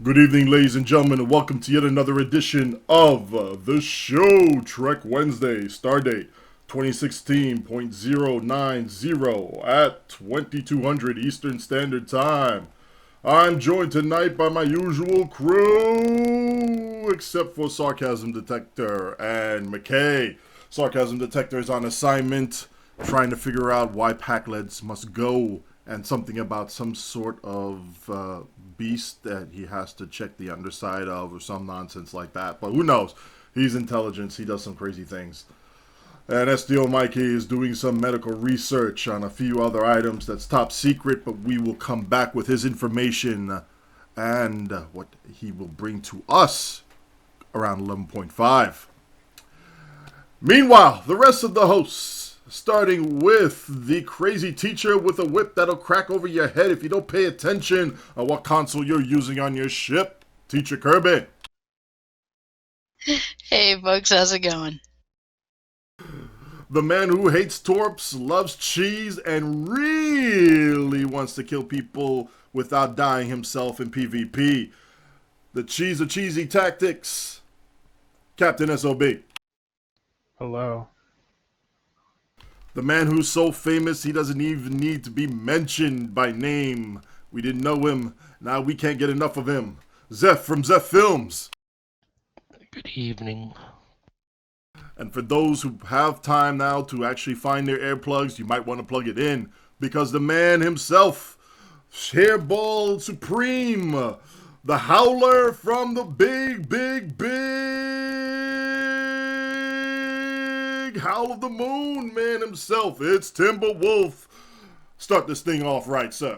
Good evening, ladies and gentlemen, and welcome to yet another edition of the show, Trek Wednesday, stardate 2016.090 at 2200 Eastern Standard Time. I'm joined tonight by my usual crew, except for SarcasmDetector and McKay. SarcasmDetector is on assignment, trying to figure out why Packleads must go, and something about some sort of beast that he has to check the underside of, or some nonsense like that. But who knows? He's intelligence. He does some crazy things. And SDO Mikey is doing some medical research on a few other items that's top secret, but we will come back with his information and what he will bring to us around 11.5. Meanwhile, the rest of the hosts, starting with the crazy teacher with a whip that'll crack over your head if you don't pay attention on what console you're using on your ship, TeacherKirby. Hey folks, how's it going? The man who hates torps, loves cheese, and really wants to kill people without dying himself in PvP. The cheese of cheesy tactics, Captain SOB. Hello. The man who's so famous he doesn't even need to be mentioned by name. We didn't know him, now we can't get enough of him. Zeph from Zeph Films. Good evening. And for those who have time now to actually find their earplugs, you might want to plug it in, because the man himself, Hairball Supreme, the howler from the big Howl of the Moon man himself, it's TimberWolf. Start this thing off right, sir.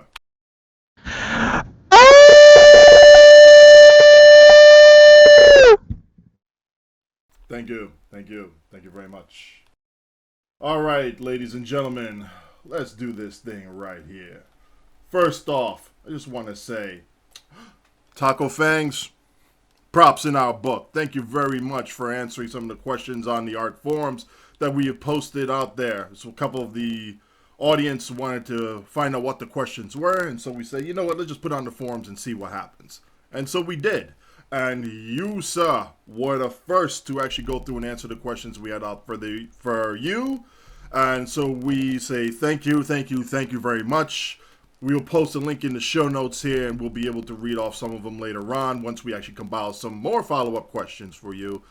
Thank you very much. Alright, ladies and gentlemen, let's do this thing right here. First off, I just want to say, TacoFangs, props in our book. Thank you very much for answering some of the questions on the art forums that we have posted out there. So a couple of the audience wanted to find out what the questions were, and so we said, you know what, let's just put it on the forums and see what happens. And so we did. And you, sir, were the first to actually go through and answer the questions we had out for you. And so we say thank you very much. We'll post a link in the show notes here, and we'll be able to read off some of them later on once we actually compile some more follow-up questions for you.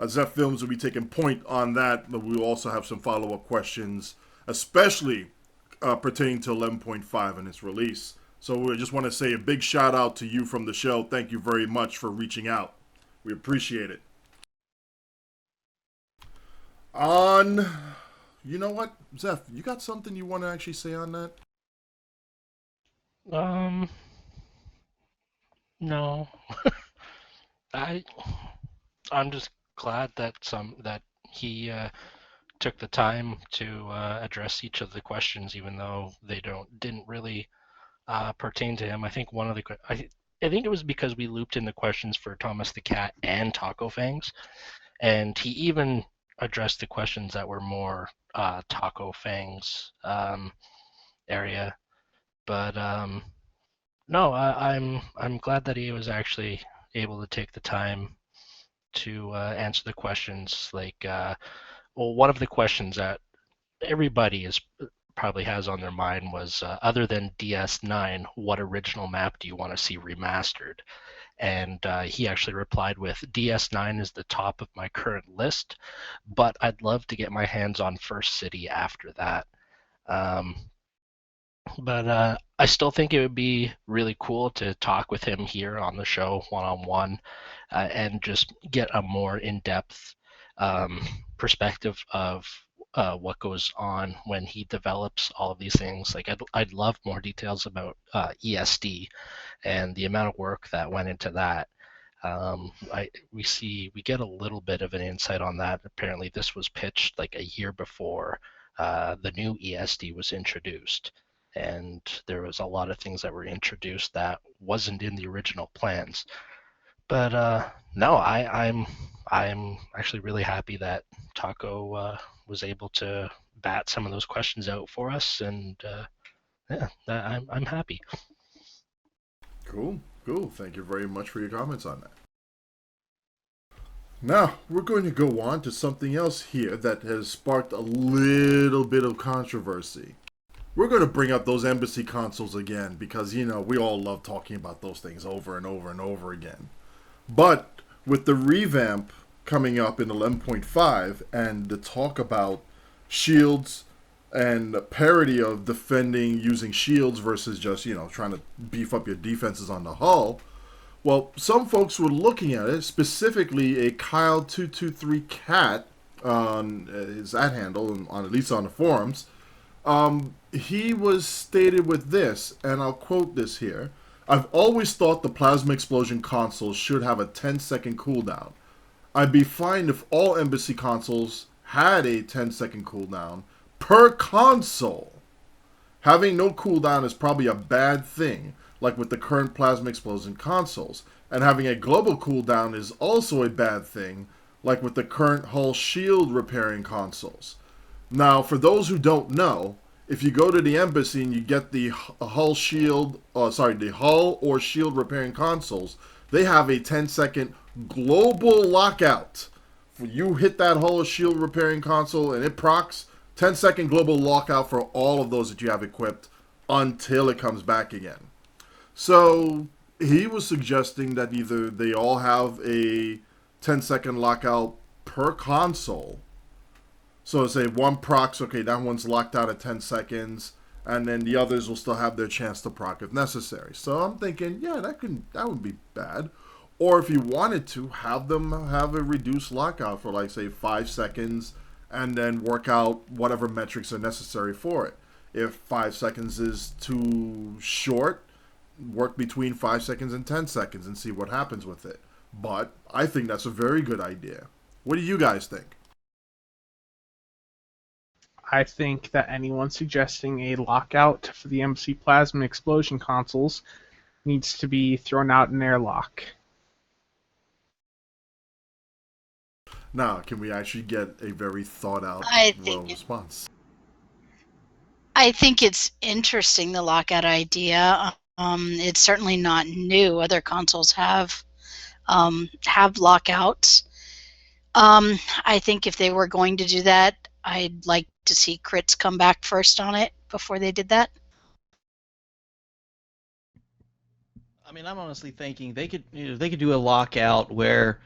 Zeph Films will be taking point on that, but we'll also have some follow-up questions, especially pertaining to 11.5 and its release. So we just want to say a big shout out to you from the show. Thank you very much for reaching out. We appreciate it. You know what, Zeph, you got something you want to actually say on that? No. I'm just glad that he took the time to address each of the questions, even though they didn't really pertain to him. I think I think it was because we looped in the questions for Thomas the Cat and TacoFangs, and he even addressed the questions that were more TacoFangs area. But no, I'm glad that he was actually able to take the time to answer the questions. One of the questions that everybody probably has on their mind was, other than DS9, what original map do you want to see remastered? And he actually replied with, DS9 is the top of my current list, but I'd love to get my hands on First City after that. But I still think it would be really cool to talk with him here on the show one-on-one, and just get a more in-depth perspective of what goes on when he develops all of these things. Like I'd love more details about ESD and the amount of work that went into that. We get a little bit of an insight on that. Apparently, this was pitched like a year before the new ESD was introduced, and there was a lot of things that were introduced that wasn't in the original plans. But no, I'm actually really happy that Taco was able to bat some of those questions out for us, and yeah, I'm happy. Cool. Cool. Thank you very much for your comments on that. Now, we're going to go on to something else here that has sparked a little bit of controversy. We're going to bring up those embassy consoles again because, you know, we all love talking about those things over and over and over again. But with the revamp coming up in 11.5 and the talk about shields and parity of defending using shields versus just, you know, trying to beef up your defenses on the hull, well, some folks were looking at it, specifically a Kyle223 Cat on his @ handle, on at least on the forums. He was stated with this, and I'll quote this here. I've always thought the plasma explosion consoles should have a 10-second cooldown. I'd be fine if all embassy consoles had a 10-second cooldown per console. Having no cooldown is probably a bad thing, like with the current plasma explosion consoles, and having a global cooldown is also a bad thing, like with the current hull shield repairing consoles. Now, for those who don't know, if you go to the embassy and you get the hull or shield repairing consoles, they have a 10-second global lockout. When you hit that hull or shield repairing console and it procs, 10-second global lockout for all of those that you have equipped until it comes back again. So he was suggesting that either they all have a 10-second lockout per console. So say one procs, okay, that one's locked out at 10 seconds, and then the others will still have their chance to proc if necessary. So I'm thinking, yeah, that would be bad. Or if you wanted to, have them have a reduced lockout for, like, say, 5 seconds, and then work out whatever metrics are necessary for it. If 5 seconds is too short, work between 5 seconds and 10 seconds and see what happens with it. But I think that's a very good idea. What do you guys think? I think that anyone suggesting a lockout for the MC Plasma Explosion consoles needs to be thrown out in airlock. Now, can we actually get a very thought-out response? I think it's interesting, the lockout idea. It's certainly not new. Other consoles have lockouts. I think if they were going to do that, I'd like to see crits come back first on it before they did that. I mean, I'm honestly thinking they could do a lockout where,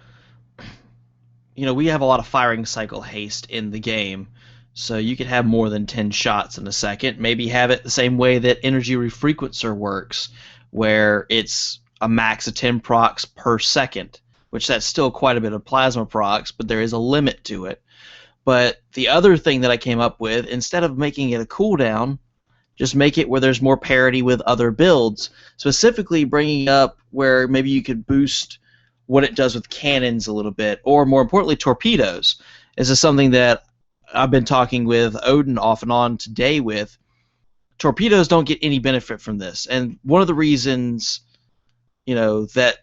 we have a lot of firing cycle haste in the game, so you could have more than 10 shots in a second. Maybe have it the same way that Energy Refrequencer works, where it's a max of 10 procs per second, which that's still quite a bit of plasma procs, but there is a limit to it. But the other thing that I came up with, instead of making it a cooldown, just make it where there's more parity with other builds, specifically bringing up where maybe you could boost what it does with cannons a little bit, or more importantly, torpedoes. This is something that I've been talking with Odin off and on today with. Torpedoes don't get any benefit from this, and one of the reasons, that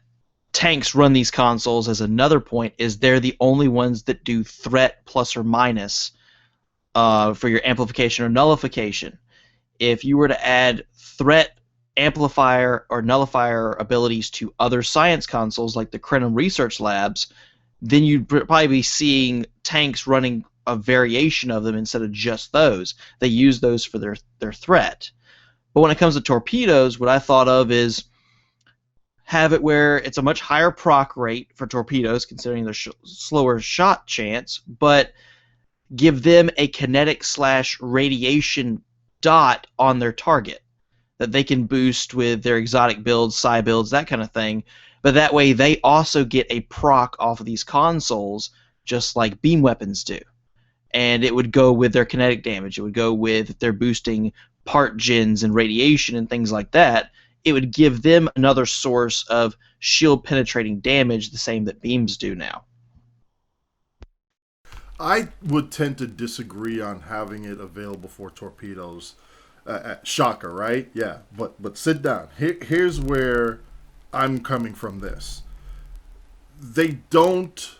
tanks run these consoles as another point is they're the only ones that do threat plus or minus for your amplification or nullification. If you were to add threat, amplifier, or nullifier abilities to other science consoles like the Crenham Research Labs, then you'd probably be seeing tanks running a variation of them instead of just those. They use those for their threat. But when it comes to torpedoes, what I thought of is have it where it's a much higher proc rate for torpedoes, considering their slower shot chance, but give them a kinetic/radiation dot on their target that they can boost with their exotic builds, psi builds, that kind of thing. But that way they also get a proc off of these consoles, just like beam weapons do. And it would go with their kinetic damage. It would go with their boosting part gens and radiation and things like that. It would give them another source of shield penetrating damage, the same that beams do now. I would tend to disagree on having it available for torpedoes. Shocker, right? Yeah, but sit down. Here's where I'm coming from this. They don't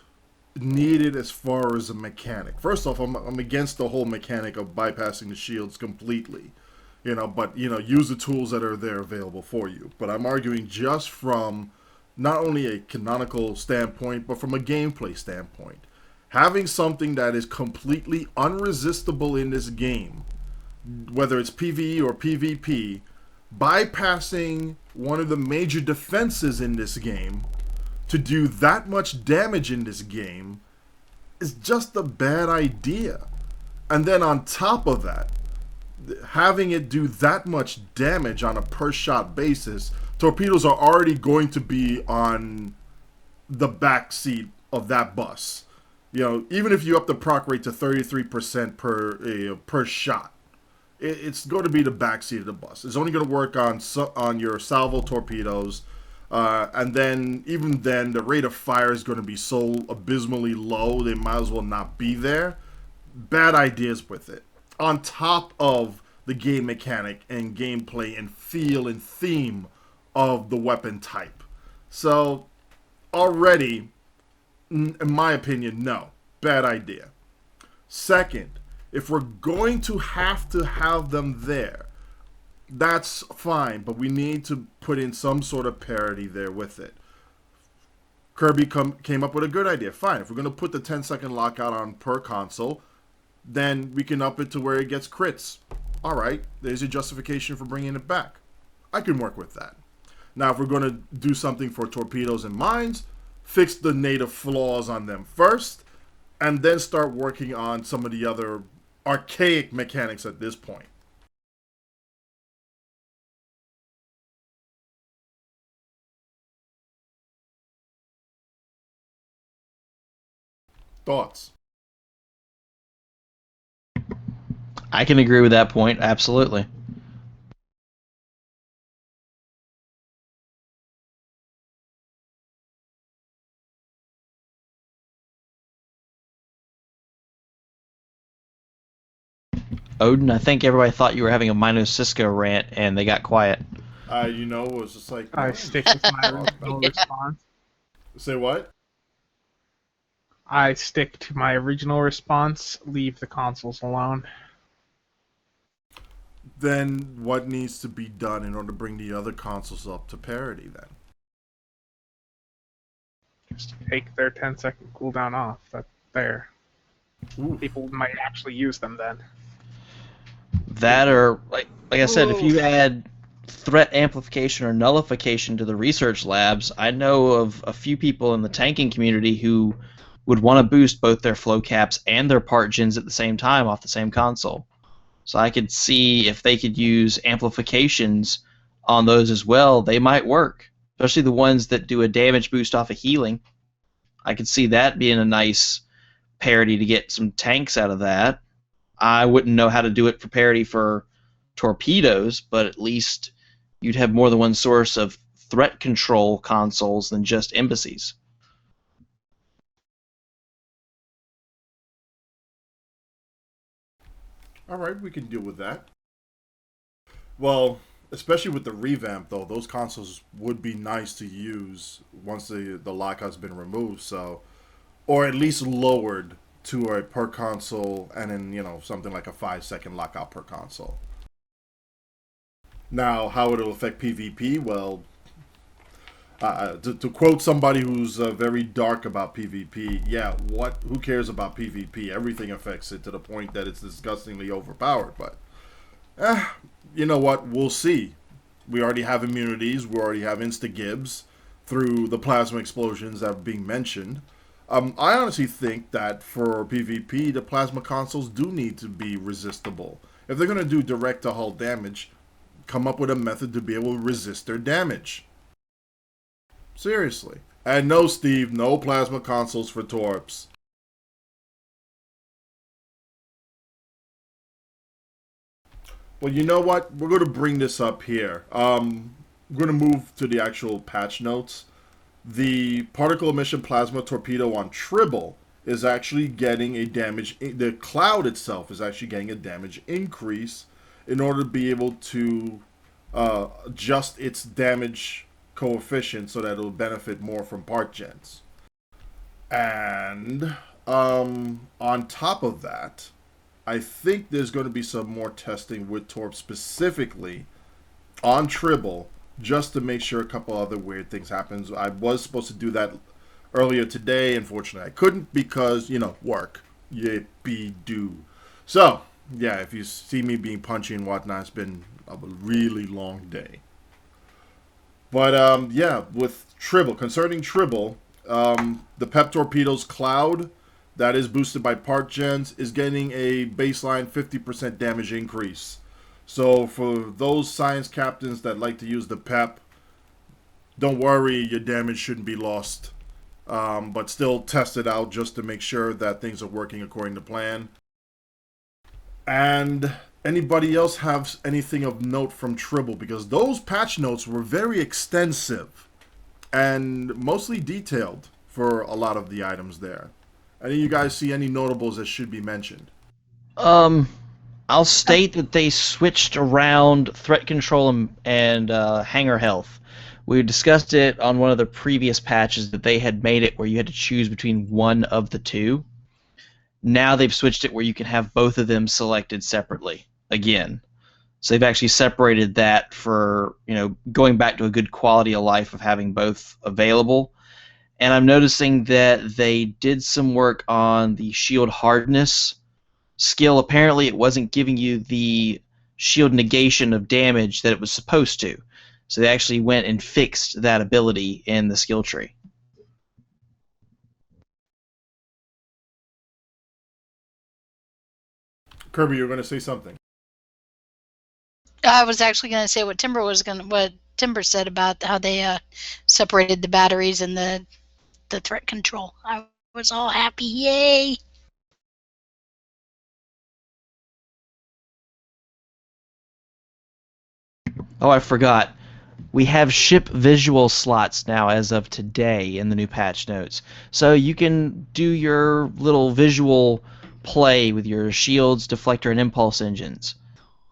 need it as far as a mechanic. First off, I'm against the whole mechanic of bypassing the shields completely. But use the tools that are there available for you. But I'm arguing just from not only a canonical standpoint, but from a gameplay standpoint. Having something that is completely unresistible in this game, whether it's PvE or PvP, bypassing one of the major defenses in this game to do that much damage in this game is just a bad idea. And then on top of that, having it do that much damage on a per shot basis, torpedoes are already going to be on the back seat of that bus. Even if you up the proc rate to 33% per shot, it's going to be the back seat of the bus. It's only going to work on your salvo torpedoes, and then even then, the rate of fire is going to be so abysmally low they might as well not be there. Bad ideas with it. On top of the game mechanic and gameplay and feel and theme of the weapon type. So, already, in my opinion, no. Bad idea. Second, if we're going to have them there, that's fine, but we need to put in some sort of parity there with it. Kirby came up with a good idea. Fine, if we're going to put the 10-second lockout on per console, then we can up it to where it gets crits. All right, there's your justification for bringing it back. I can work with that. Now, if we're going to do something for torpedoes and mines, fix the native flaws on them first, and then start working on some of the other archaic mechanics at this point. Thoughts? I can agree with that point, absolutely. Odin, I think everybody thought you were having a Mino Cisco rant, and they got quiet. It was just like... I stick with my original response. Say what? I stick to my original response, leave the consoles alone. Then what needs to be done in order to bring the other consoles up to parity then? Just take their 10-second cooldown off. That's there. Ooh. People might actually use them then. That or, like I said, if you add threat amplification or nullification to the research labs, I know of a few people in the tanking community who would want to boost both their flow caps and their part gens at the same time off the same console. So I could see if they could use amplifications on those as well, they might work. Especially the ones that do a damage boost off of healing. I could see that being a nice parity to get some tanks out of that. I wouldn't know how to do it for parity for torpedoes, but at least you'd have more than one source of threat control consoles than just embassies. All right, we can deal with that. Well, especially with the revamp, though, those consoles would be nice to use once the lockout's been removed, so, or at least lowered to a per console, and then something like a 5-second lockout per console. Now, how it'll affect PvP? Well, to quote somebody who's very dark about PvP, yeah, who cares about PvP? Everything affects it to the point that it's disgustingly overpowered. But, you know what? We'll see. We already have immunities. We already have insta-gibs through the plasma explosions that are being mentioned. I honestly think that for PvP, the plasma consoles do need to be resistible. If they're going to do direct-to-hull damage, come up with a method to be able to resist their damage. Seriously. And no, Steve, no plasma consoles for Torps. Well, you know what? We're going to bring this up here. We're going to move to the actual patch notes. The particle emission plasma torpedo on Tribble is actually getting a damage... The cloud itself is actually getting a damage increase in order to be able to adjust its damage coefficient so that it'll benefit more from part gens. And on top of that, I think there's going to be some more testing with Torp specifically on Tribble, just to make sure a couple other weird things happens. I was supposed to do that earlier today. Unfortunately, I couldn't because, work. Yippee do. So, yeah, if you see me being punchy and whatnot, it's been a really long day. But, yeah, with Tribble, concerning Tribble, the Pep Torpedoes Cloud, that is boosted by part gens, is getting a baseline 50% damage increase. So for those science captains that like to use the PEP, don't worry, your damage shouldn't be lost. But still test it out just to make sure that things are working according to plan. And anybody else have anything of note from Tribble? Because those patch notes were very extensive and mostly detailed for a lot of the items there. Any of you guys see any notables that should be mentioned? I'll state that they switched around threat control and hanger health. We discussed it on one of the previous patches that they had made it where you had to choose between one of the two. Now they've switched it where you can have both of them selected separately again. So they've actually separated that for, going back to a good quality of life of having both available. And I'm noticing that they did some work on the shield hardness skill. Apparently it wasn't giving you the shield negation of damage that it was supposed to. So they actually went and fixed that ability in the skill tree. Kirby, you were going to say something. I was actually going to say what Timber said about how they separated the batteries and the threat control. I was all happy, yay! Oh, I forgot. We have ship visual slots now as of today in the new patch notes. So you can do your little visual play with your shields, deflector, and impulse engines.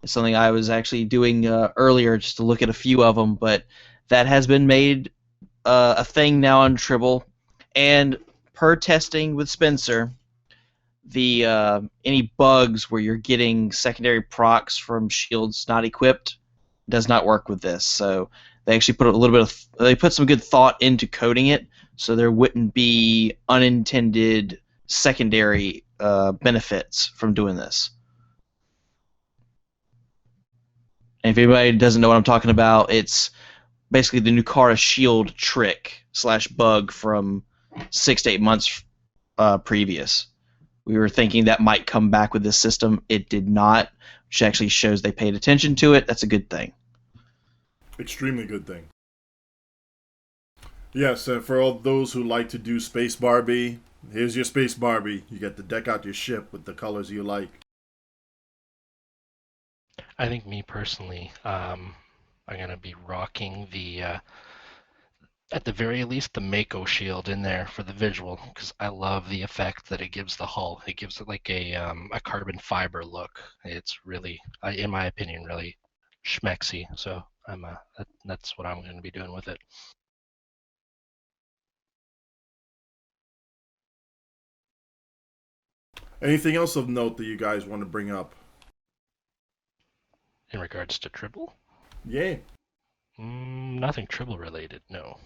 It's something I was actually doing earlier just to look at a few of them, but that has been made a thing now on Tribble. And per testing with Spencer, the any bugs where you're getting secondary procs from shields not equipped does not work with this. So they actually put some good thought into coding it, so there wouldn't be unintended secondary benefits from doing this. And if anybody doesn't know what I'm talking about, it's basically the Nukara shield trick / bug from 6 to 8 months previous. We were thinking that might come back with this system. It did not, which actually shows they paid attention to it. That's a good thing. Extremely good thing. Yes, and for all those who like to do Space Barbie, here's your Space Barbie. You get to deck out your ship with the colors you like. I think me personally, I'm going to be rocking the, at the very least, the Mako shield in there for the visual, because I love the effect that it gives the hull. It gives it like a carbon fiber look. It's really, in my opinion, really schmexy. So that's what I'm going to be doing with it. Anything else of note that you guys want to bring up? In regards to Tribble? Yeah. Nothing Tribble related, no.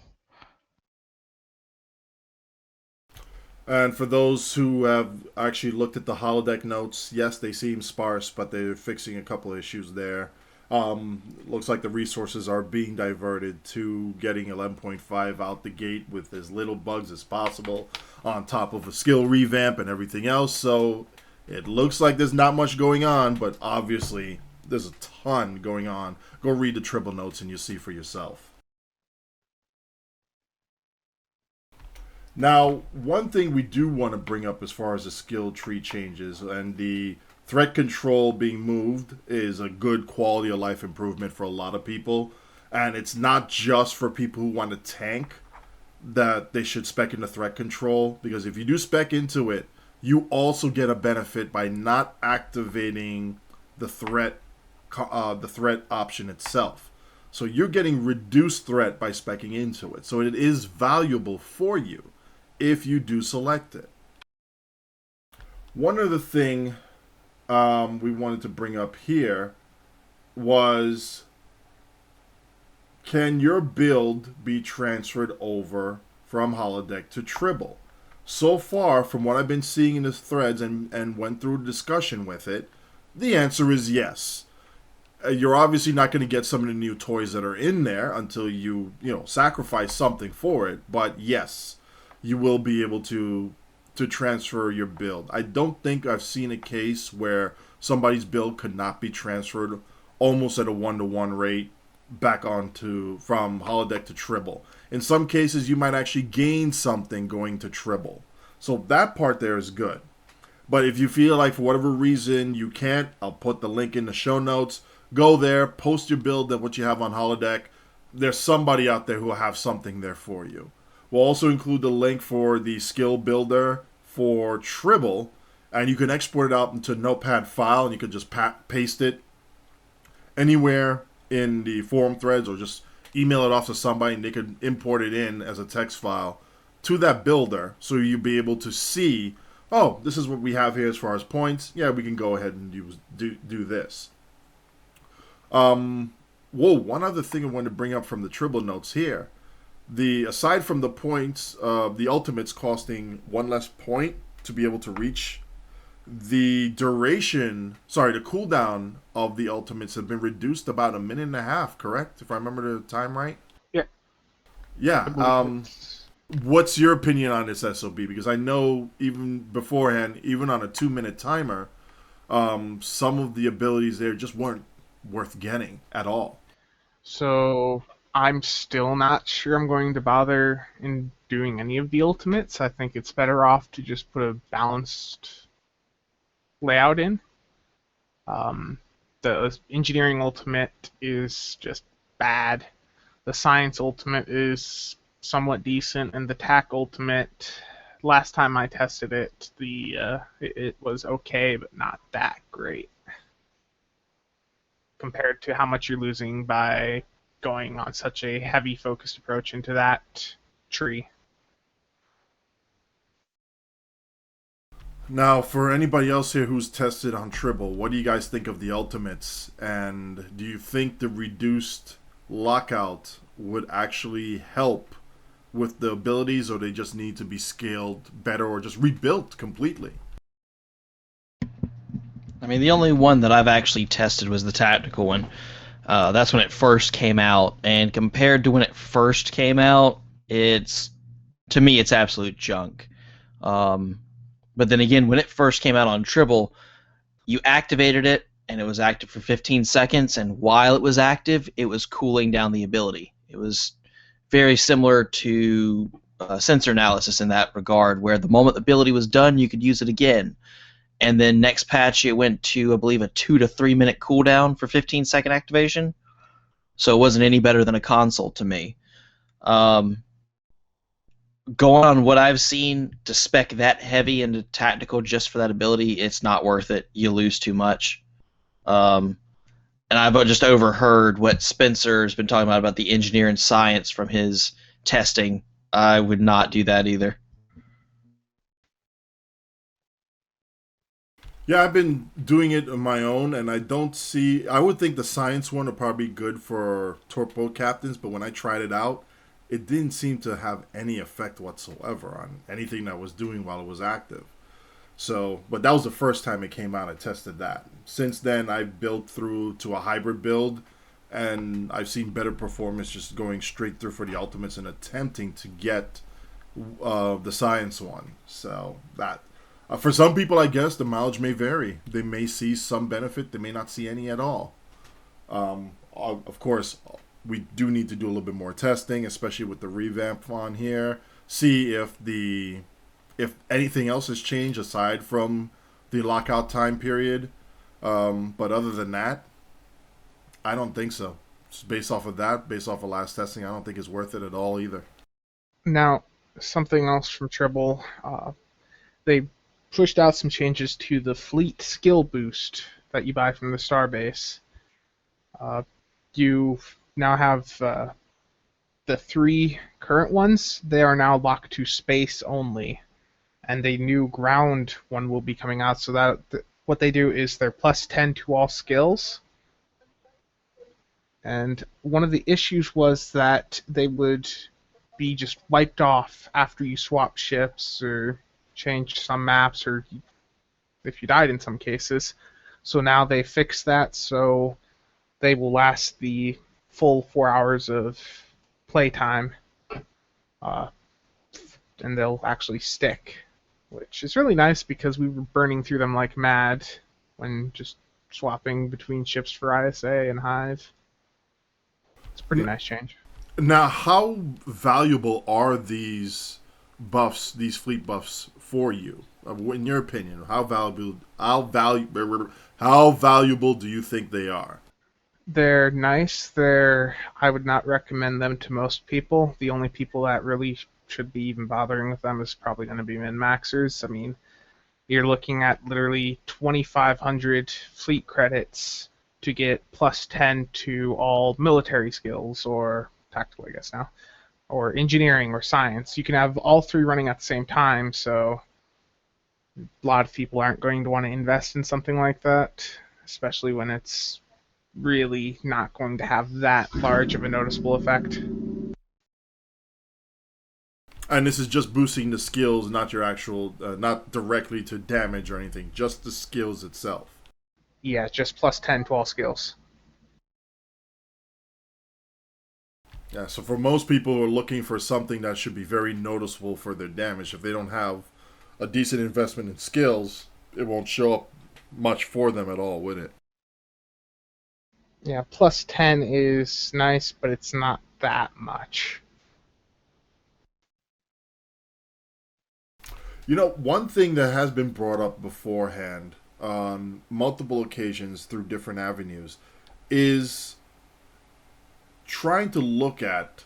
And for those who have actually looked at the holodeck notes, yes, they seem sparse, but they're fixing a couple of issues there. Looks like the resources are being diverted to getting 11.5 out the gate with as little bugs as possible, on top of a skill revamp and everything else. So it looks like there's not much going on, but obviously there's a ton going on. Go read the Tribble notes and you'll see for yourself. Now, one thing we do want to bring up as far as the skill tree changes and the threat control being moved is a good quality of life improvement for a lot of people. And it's not just for people who want to tank that they should spec into threat control, because if you do spec into it, you also get a benefit by not activating the threat option itself. So you're getting reduced threat by specking into it. So it is valuable for you if you do select it. One other thing we wanted to bring up here was, can your build be transferred over from Holodeck to Tribble? So far, from what I've been seeing in the threads and went through a discussion with it, the answer is yes. You're obviously not going to get some of the new toys that are in there until you sacrifice something for it. But yes, you will be able to transfer your build. I don't think I've seen a case where somebody's build could not be transferred almost at a 1-to-1 rate back onto from Holodeck to Tribble. In some cases, you might actually gain something going to Tribble. So that part there is good. But if you feel like for whatever reason you can't, I'll put the link in the show notes. Go there, post your build and what you have on Holodeck. There's somebody out there who will have something there for you. We'll also include the link for the skill builder for Tribble, and you can export it out into a notepad file, and you can just paste it anywhere in the forum threads, or just email it off to somebody, and they could import it in as a text file to that builder, so you'll be able to see, oh, this is what we have here as far as points. Yeah, we can go ahead and do this. One other thing I wanted to bring up from the Tribble notes here. Aside from the points, the ultimates costing 1 less point to be able to reach, the cooldown of the ultimates have been reduced about 1.5 minutes, correct? If I remember the time right? Yeah. Yeah. What's your opinion on this SOB? Because I know even beforehand, even on a 2-minute timer, some of the abilities there just weren't worth getting at all. So I'm still not sure I'm going to bother in doing any of the ultimates. I think it's better off to just put a balanced layout in. The engineering ultimate is just bad. The science ultimate is somewhat decent, and the tac ultimate, last time I tested it, it was okay, but not that great compared to how much you're losing by going on such a heavy focused approach into that tree. Now, for anybody else here who's tested on Tribble, what do you guys think of the ultimates? And do you think the reduced lockout would actually help with the abilities, or they just need to be scaled better or just rebuilt completely? I mean, the only one that I've actually tested was the tactical one. That's when it first came out, and compared to when it first came out, to me it's absolute junk. But then again, when it first came out on Tribble, you activated it, and it was active for 15 seconds, and while it was active, it was cooling down the ability. It was very similar to sensor analysis in that regard, where the moment the ability was done, you could use it again. And then next patch, it went to, I believe, a 2 to 3 minute cooldown for 15-second activation. So it wasn't any better than a console to me. Going on what I've seen, to spec that heavy into tactical just for that ability, it's not worth it. You lose too much. And I've just overheard what Spencer's been talking about the engineer and science from his testing. I would not do that either. Yeah, I've been doing it on my own, and I would think the science one would probably be good for torpedo captains, but when I tried it out, it didn't seem to have any effect whatsoever on anything that I was doing while it was active. So, but that was the first time it came out. I tested that. Since then, I've built through to a hybrid build, and I've seen better performance just going straight through for the ultimates and attempting to get the science one. So that, for some people, I guess the mileage may vary. They may see some benefit. They may not see any at all. Of course, we do need to do a little bit more testing, especially with the revamp on here. See if anything else has changed aside from the lockout time period. But other than that, I don't think so. Just based off of last testing, I don't think it's worth it at all either. Now, something else from Tribble, they pushed out some changes to the fleet skill boost that you buy from the Starbase. You now have the 3 current ones. They are now locked to space only, and a new ground one will be coming out. So that what they do is they're plus 10 to all skills. And one of the issues was that they would be just wiped off after you swap ships or changed some maps, or if you died in some cases. So now they fixed that, so they will last the full 4 hours of playtime, and they'll actually stick, which is really nice because we were burning through them like mad when just swapping between ships for ISA and Hive. It's a pretty nice change. Now, how valuable are these buffs, these fleet buffs, for you? In your opinion, how valuable do you think they are? They're nice. I would not recommend them to most people. The only people that really should be even bothering with them is probably going to be min-maxers. I mean, you're looking at literally 2,500 fleet credits to get plus 10 to all military skills, or tactical, I guess now, or engineering or science. You can have all three running at the same time, so a lot of people aren't going to want to invest in something like that, especially when it's really not going to have that large of a noticeable effect. And this is just boosting the skills, not your actual, not directly to damage or anything, just the skills itself. Yeah, just plus 10 to all skills. Yeah, so for most people who are looking for something that should be very noticeable for their damage, if they don't have a decent investment in skills, it won't show up much for them at all, would it? Yeah, plus 10 is nice, but it's not that much. You know, one thing that has been brought up beforehand on multiple occasions through different avenues is trying to look at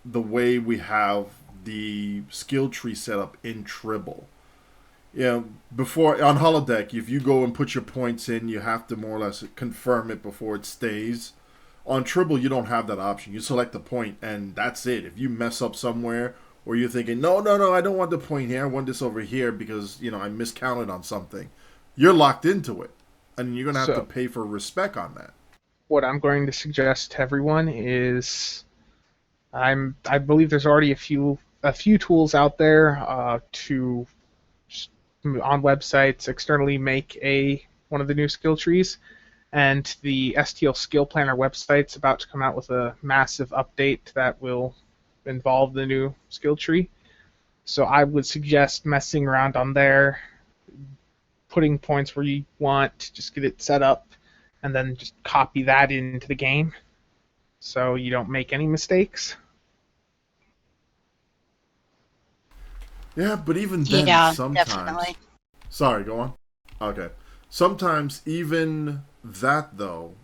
the way we have the skill tree set up in Tribble. You know, before on Holodeck, if you go and put your points in, you have to more or less confirm it before it stays. On Tribble, you don't have that option. You select the point, and that's it. If you mess up somewhere, or you're thinking, no, I don't want the point here, I want this over here because, you know, I miscounted on something, you're locked into it. And you're going to have to pay for respect on that. What I'm going to suggest to everyone is, I believe there's already a few tools out there to on websites externally make one of the new skill trees, and the STL Skill Planner website's about to come out with a massive update that will involve the new skill tree. So I would suggest messing around on there, putting points where you want, just get it set up, and then just copy that into the game so you don't make any mistakes. Yeah, but even then, sometimes... Definitely. Sorry, go on. Okay. Sometimes even that, though,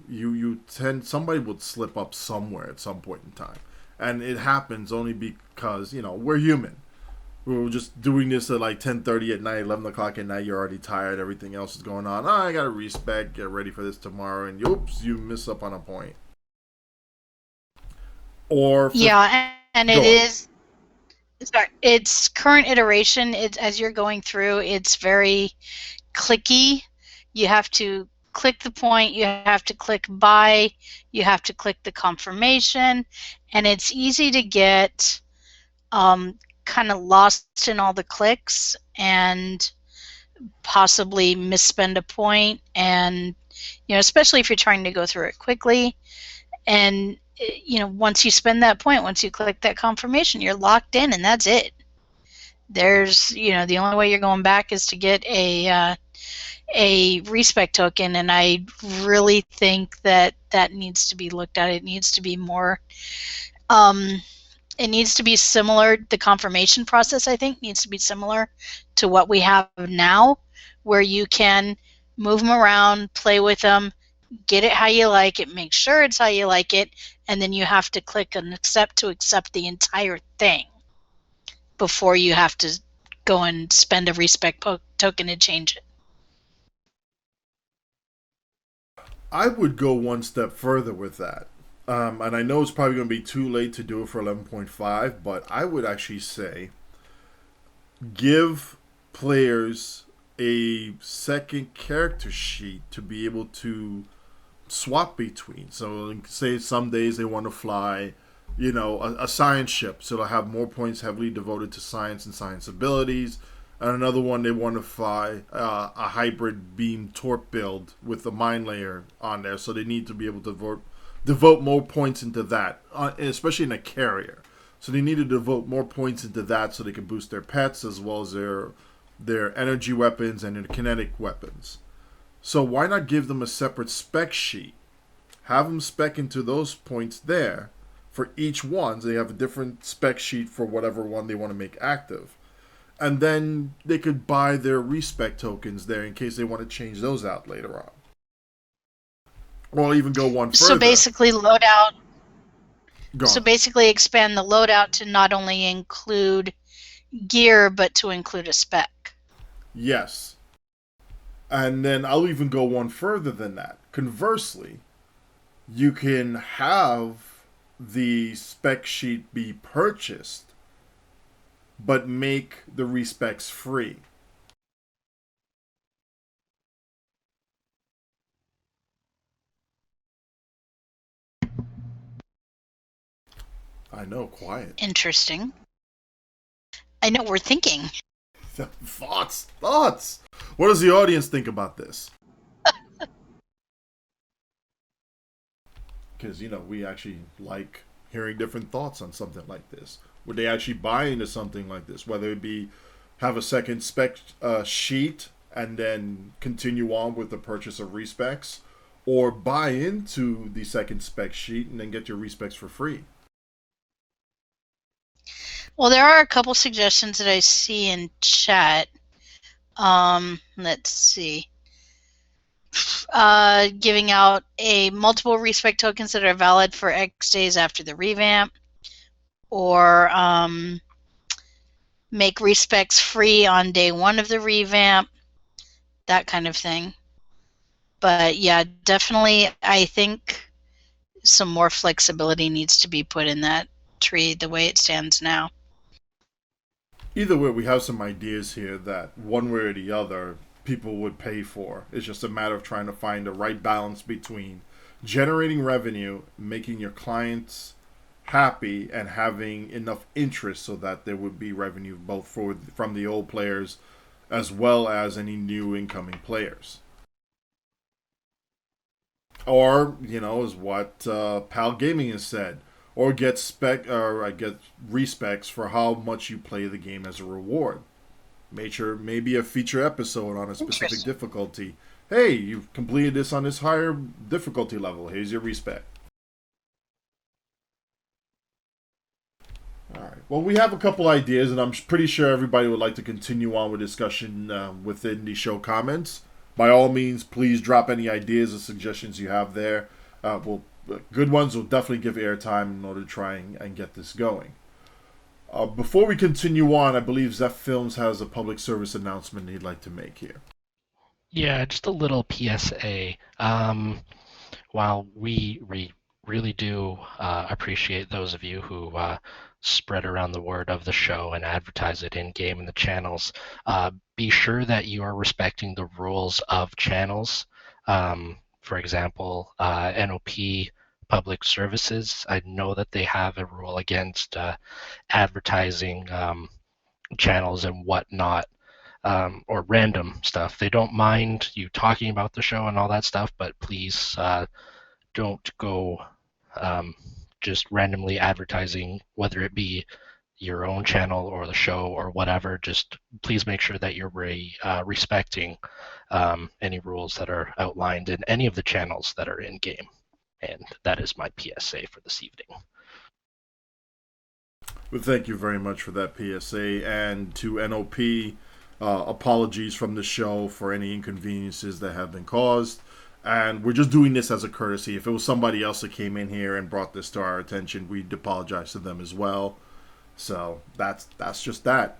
somebody would slip up somewhere at some point in time. And it happens only because, you know, we're human. We were just doing this at like 10:30 at night, 11 o'clock at night, you're already tired, everything else is going on. I gotta respec, get ready for this tomorrow, and oops, you miss up on a point. Or... and it is... Sorry, its current iteration, as you're going through, it's very clicky. You have to click the point, you have to click buy, you have to click the confirmation, and it's easy to get kind of lost in all the clicks and possibly misspend a point, and you know, especially if you're trying to go through it quickly. And you know, once you spend that point, once you click that confirmation, you're locked in, and that's it. There's, you know, the only way you're going back is to get a respec token, and I really think that needs to be looked at. It needs to be more, it needs to be similar. The confirmation process, I think, needs to be similar to what we have now, where you can move them around, play with them, get it how you like it, make sure it's how you like it, and then you have to click an accept to accept the entire thing before you have to go and spend a respec token to change it. I would go one step further with that. And I know it's probably going to be too late to do it for 11.5, but I would actually say give players a second character sheet to be able to swap between. So say some days they want to fly, a science ship, so they'll have more points heavily devoted to science and science abilities. And another one, they want to fly a hybrid beam torp build with the mine layer on there, so they need to be able to devote more points into that, especially in a carrier. So they need to devote more points into that so they can boost their pets as well as their energy weapons and their kinetic weapons. So why not give them a separate spec sheet? Have them spec into those points there for each one. So they have a different spec sheet for whatever one they want to make active. And then they could buy their respec tokens there in case they want to change those out later on. Or even go one further. So basically expand the loadout to not only include gear, but to include a spec. Yes. And then I'll even go one further than that. Conversely, you can have the spec sheet be purchased, but make the respecs free. I know, quiet. Interesting. I know, we're thinking. Thoughts. What does the audience think about this? Because, we actually like hearing different thoughts on something like this. Would they actually buy into something like this? Whether it be have a second spec sheet and then continue on with the purchase of respecs, or buy into the second spec sheet and then get your respecs for free. Well, there are a couple suggestions that I see in chat. Let's see. Giving out multiple respec tokens that are valid for X days after the revamp, or make respecs free on day one of the revamp, that kind of thing. But yeah, definitely, I think some more flexibility needs to be put in that tree the way it stands now. Either way, we have some ideas here that one way or the other people would pay for. It's just a matter of trying to find the right balance between generating revenue, making your clients happy, and having enough interest so that there would be revenue both from the old players as well as any new incoming players. Or, is what Pal Gaming has said. Or get respecs for how much you play the game as a reward. Maybe a feature episode on a specific difficulty. Hey, you've completed this on this higher difficulty level. Here's your respec. Alright. Well, we have a couple ideas, and I'm pretty sure everybody would like to continue on with discussion within the show comments. By all means, please drop any ideas or suggestions you have there. Good ones will definitely give airtime in order to try and get this going. Before we continue on, I believe Zeph Films has a public service announcement he'd like to make here. Yeah, just a little PSA. While we really do appreciate those of you who spread around the word of the show and advertise it in-game in the channels, be sure that you are respecting the rules of channels. For example, NOP Public Services, I know that they have a rule against advertising channels and whatnot, or random stuff. They don't mind you talking about the show and all that stuff, but please don't go just randomly advertising, whether it be your own channel or the show or whatever. Just please make sure that you're respecting any rules that are outlined in any of the channels that are in game. And that is my PSA for this evening. Well, thank you very much for that PSA. And to NOP, apologies from the show for any inconveniences that have been caused. And we're just doing this as a courtesy. If it was somebody else that came in here and brought this to our attention, we'd apologize to them as well. So that's just that.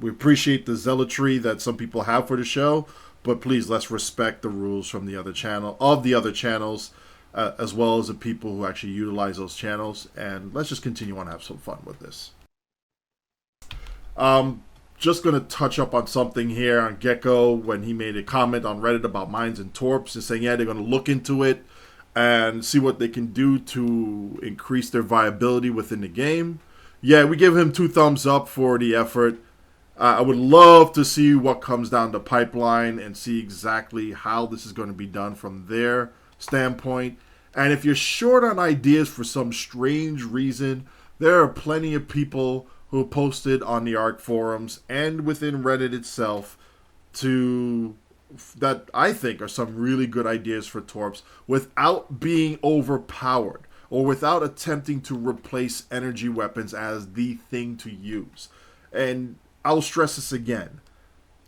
We appreciate the zealotry that some people have for the show, but please, let's respect the rules from the other channels, as well as the people who actually utilize those channels, and let's just continue on and have some fun with this. just going to touch up on something here on Gecko when he made a comment on Reddit about mines and torps and saying, yeah, they're going to look into it and see what they can do to increase their viability within the game. Yeah, we give him 2 thumbs up for the effort. I would love to see what comes down the pipeline and see exactly how this is going to be done from their standpoint. And if you're short on ideas for some strange reason, there are plenty of people who posted on the ARC forums and within Reddit itself that I think are some really good ideas for torps without being overpowered or without attempting to replace energy weapons as the thing to use. And I'll stress this again.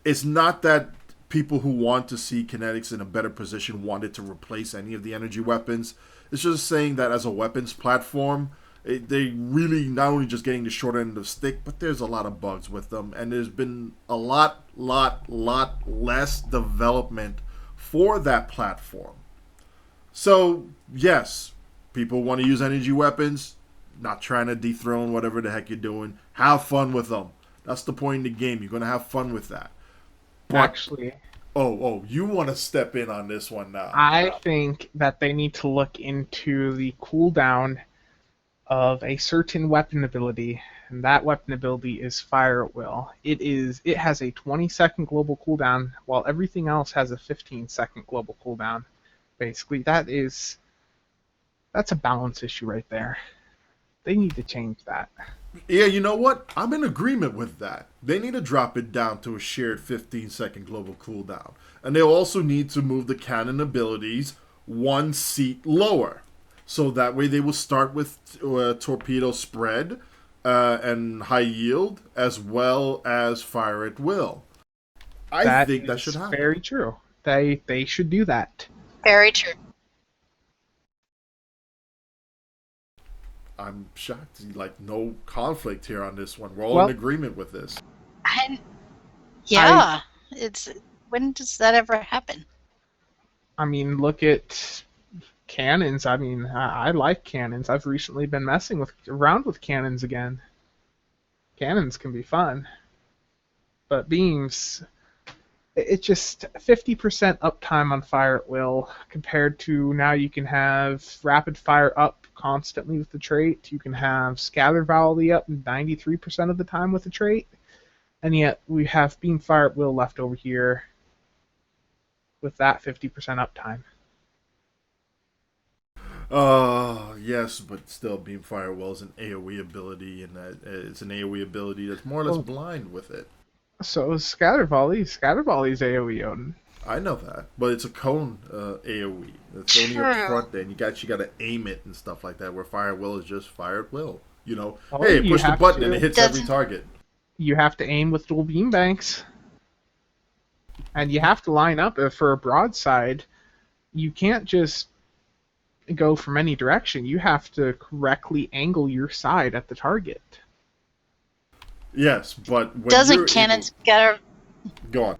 It's not that people who want to see kinetics in a better position wanted to replace any of the energy weapons. It's just saying that as a weapons platform, they really not only just getting the short end of the stick, but there's a lot of bugs with them, and there's been a lot less development for that platform. So yes, people want to use energy weapons, not trying to dethrone whatever the heck you're doing. Have fun with them. That's the point in the game. You're gonna have fun with that. But, Actually, you want to step in on this one now? I think that they need to look into the cooldown of a certain weapon ability, and that weapon ability is Fire at Will. It has a 20-second global cooldown, while everything else has a 15-second global cooldown. Basically, that's a balance issue right there. They need to change that. Yeah, you know what? I'm in agreement with that. They need to drop it down to a shared 15-second global cooldown. And they'll also need to move the cannon abilities 1 seat lower. So that way they will start with torpedo spread and high yield, as well as fire at will. I think that should happen. Very true. They should do that. Very true. I'm shocked. Like, no conflict here on this one. We're all in agreement with this. When does that ever happen? I mean, look at cannons. I mean, I like cannons. I've recently been messing around with cannons again. Cannons can be fun. But beams, it's just 50% uptime on Fire at Will compared to now you can have rapid fire up constantly with the trait. You can have scatter volley up 93% of the time with the trait. And yet we have beam Fire at Will left over here with that 50% uptime. Yes, but still, Beam Firewall is an AoE ability, and it's an AoE ability that's more or less blind with it. So is Scatter Volley. Scatter Volley is AoE, Odin. I know that, but it's a cone AoE. It's only up front, then you got to aim it and stuff like that. Where Fire Will is just Fire at Will. You know, push the button and it hits every target. You have to aim with dual beam banks, and you have to line up for a broadside. You can't just go from any direction. You have to correctly angle your side at the target. Yes, but when doesn't cannon scatter? Go on.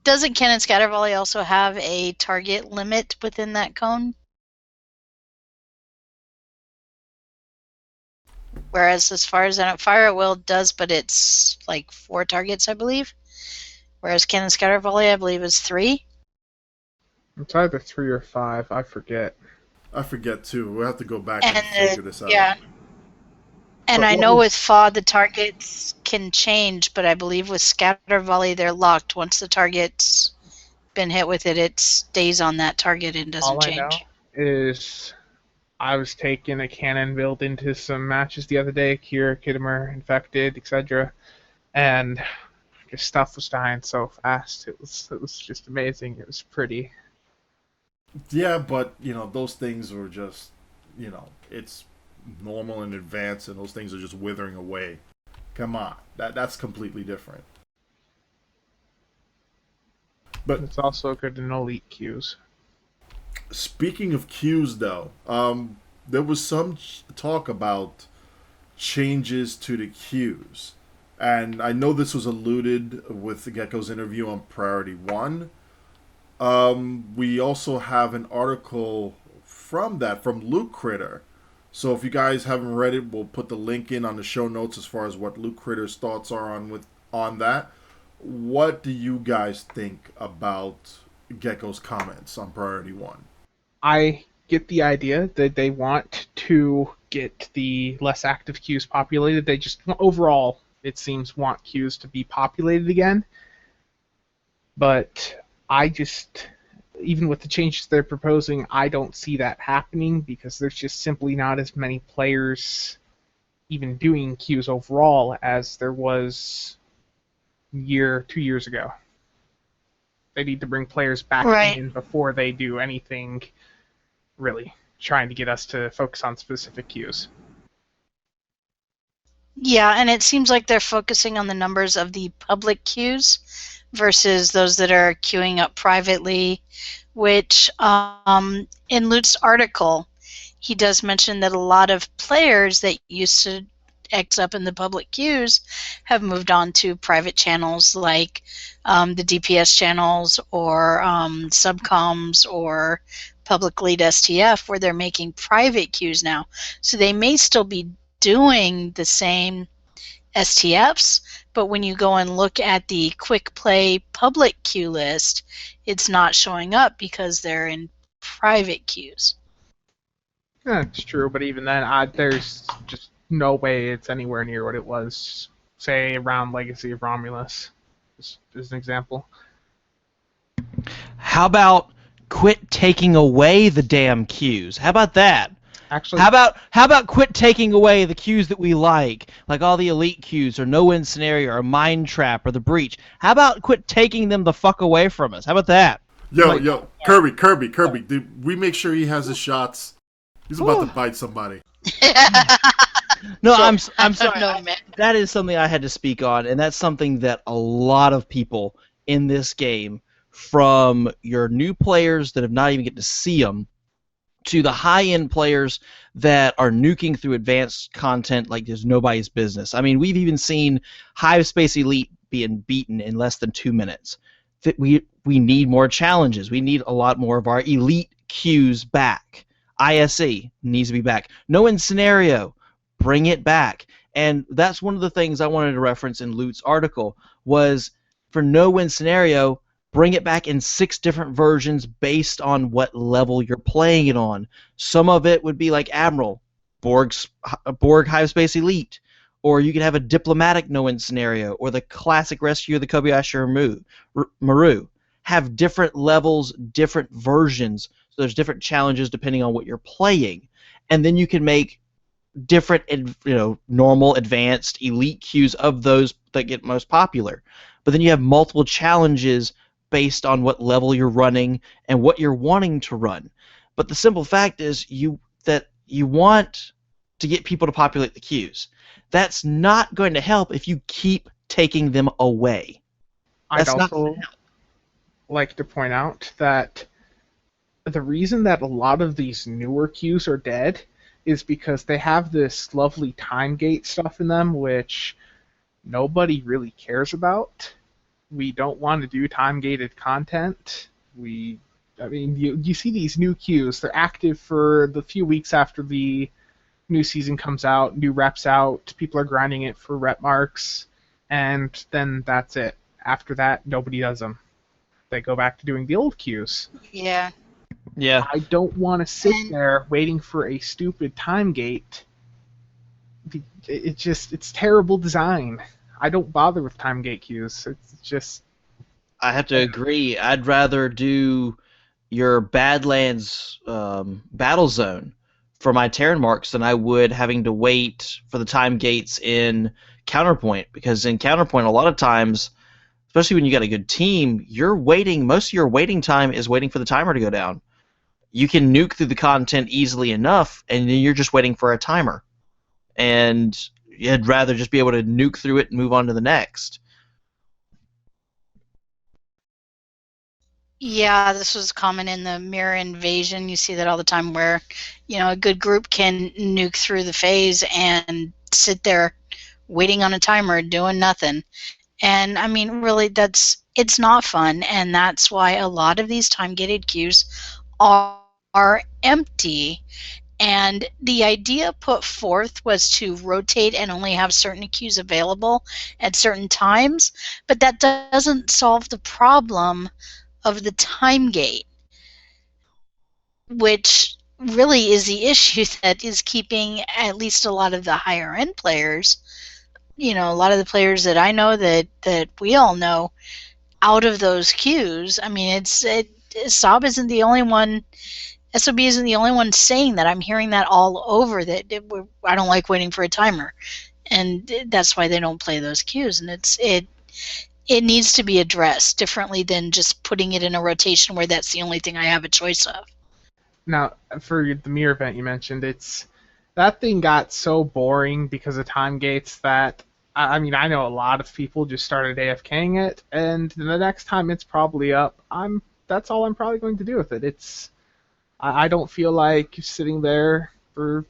Doesn't cannon scatter volley also have a target limit within that cone? Whereas as far as I know, Fire at Will does, but it's like 4 targets, I believe. Whereas cannon scatter volley, I believe, is 3. It's either 3 or 5. I forget. I forget too. We'll have to go back and figure this out. Yeah. And I know with FA the targets can change, but I believe with scatter volley they're locked. Once the target's been hit with it, it stays on that target and doesn't change. All I know is I was taking a cannon build into some matches the other day, Kira, Kittimer, Infected, etc. And just stuff was dying so fast. It was just amazing. It was pretty. Yeah, but those things were just it's normal in advance, and those things are just withering away. Come on, that's completely different. But it's also good in elite queues. Speaking of queues, though, there was some talk about changes to the queues, and I know this was alluded with Gecko's interview on Priority 1. We also have an article from Luke Critter, So if you guys haven't read it, we'll put the link in on the show notes as far as what Luke Critter's thoughts are on that. What do you guys think about Gecko's comments on Priority 1? I get the idea that they want to get the less active queues populated. They just, overall, it seems, want queues to be populated again. But I just, even with the changes they're proposing, I don't see that happening because there's just simply not as many players even doing queues overall as there was 2 years ago. They need to bring players back in before they do anything really trying to get us to focus on specific queues. Yeah, and it seems like they're focusing on the numbers of the public queues versus those that are queuing up privately, which in Lute's article, he does mention that a lot of players that used to X up in the public queues have moved on to private channels like the DPS channels or subcoms or public lead STF, where they're making private queues now. So they may still be doing the same STFs, but when you go and look at the quick play public queue list, it's not showing up because they're in private queues. Yeah, it's true, but even then, there's just no way it's anywhere near what it was, say, around Legacy of Romulus, just as an example. How about quit taking away the damn queues? How about that? Actually, how about quit taking away the queues that we like all the elite queues or no win scenario or mind trap or the breach? How about quit taking them the fuck away from us? How about that? Yo, Kirby, did we make sure he has his shots? He's about to bite somebody. No, I'm sorry. No, man. That is something I had to speak on, and that's something that a lot of people in this game, from your new players that have not even get to see them, to the high-end players that are nuking through advanced content like there's nobody's business. I mean, we've even seen Hive Space Elite being beaten in less than 2 minutes. That we need more challenges. We need a lot more of our elite queues back. ISE needs to be back. No win scenario, bring it back. And that's one of the things I wanted to reference in Lute's article was for no win scenario, bring it back in 6 different versions based on what level you're playing it on. Some of it would be like Admiral, Borg Hive Space Elite, or you could have a diplomatic no-win scenario, or the classic rescue of the Kobayashi Maru. Have different levels, different versions, so there's different challenges depending on what you're playing. And then you can make different, normal, advanced, elite queues of those that get most popular. But then you have multiple challenges based on what level you're running and what you're wanting to run. But the simple fact is you want to get people to populate the queues. That's not going to help if you keep taking them away. I'd also like to point out that the reason that a lot of these newer queues are dead is because they have this lovely time gate stuff in them, which nobody really cares about. We don't want to do time-gated content. You see these new queues. They're active for the few weeks after the new season comes out, new reps out, people are grinding it for rep marks, and then that's it. After that, nobody does them. They go back to doing the old queues. Yeah. Yeah. I don't want to sit there waiting for a stupid time gate. It's terrible design. I don't bother with time gate queues. It's just... I have to agree. I'd rather do your Badlands battle zone for my Terran marks than I would having to wait for the time gates in Counterpoint, because in Counterpoint a lot of times, especially when you got a good team, most of your waiting time is waiting for the timer to go down. You can nuke through the content easily enough, and then you're just waiting for a timer. And you'd rather just be able to nuke through it and move on to the next. Yeah, this was common in the Mirror Invasion. You see that all the time where, a good group can nuke through the phase and sit there waiting on a timer doing nothing. And, really, it's not fun, and that's why a lot of these time-gated queues are empty. And the idea put forth was to rotate and only have certain queues available at certain times, but that doesn't solve the problem of the time gate, which really is the issue that is keeping at least a lot of the higher end players, a lot of the players that I know that we all know, out of those queues. I mean, SOB isn't the only one. SOB isn't the only one saying that. I'm hearing that all over, that I don't like waiting for a timer, and that's why they don't play those queues. And it needs to be addressed differently than just putting it in a rotation where that's the only thing I have a choice of. Now, for the mirror event you mentioned, that thing got so boring because of time gates that, I mean, I know a lot of people just started AFKing it, and the next time it's probably up, that's all I'm probably going to do with it. I don't feel like sitting there for,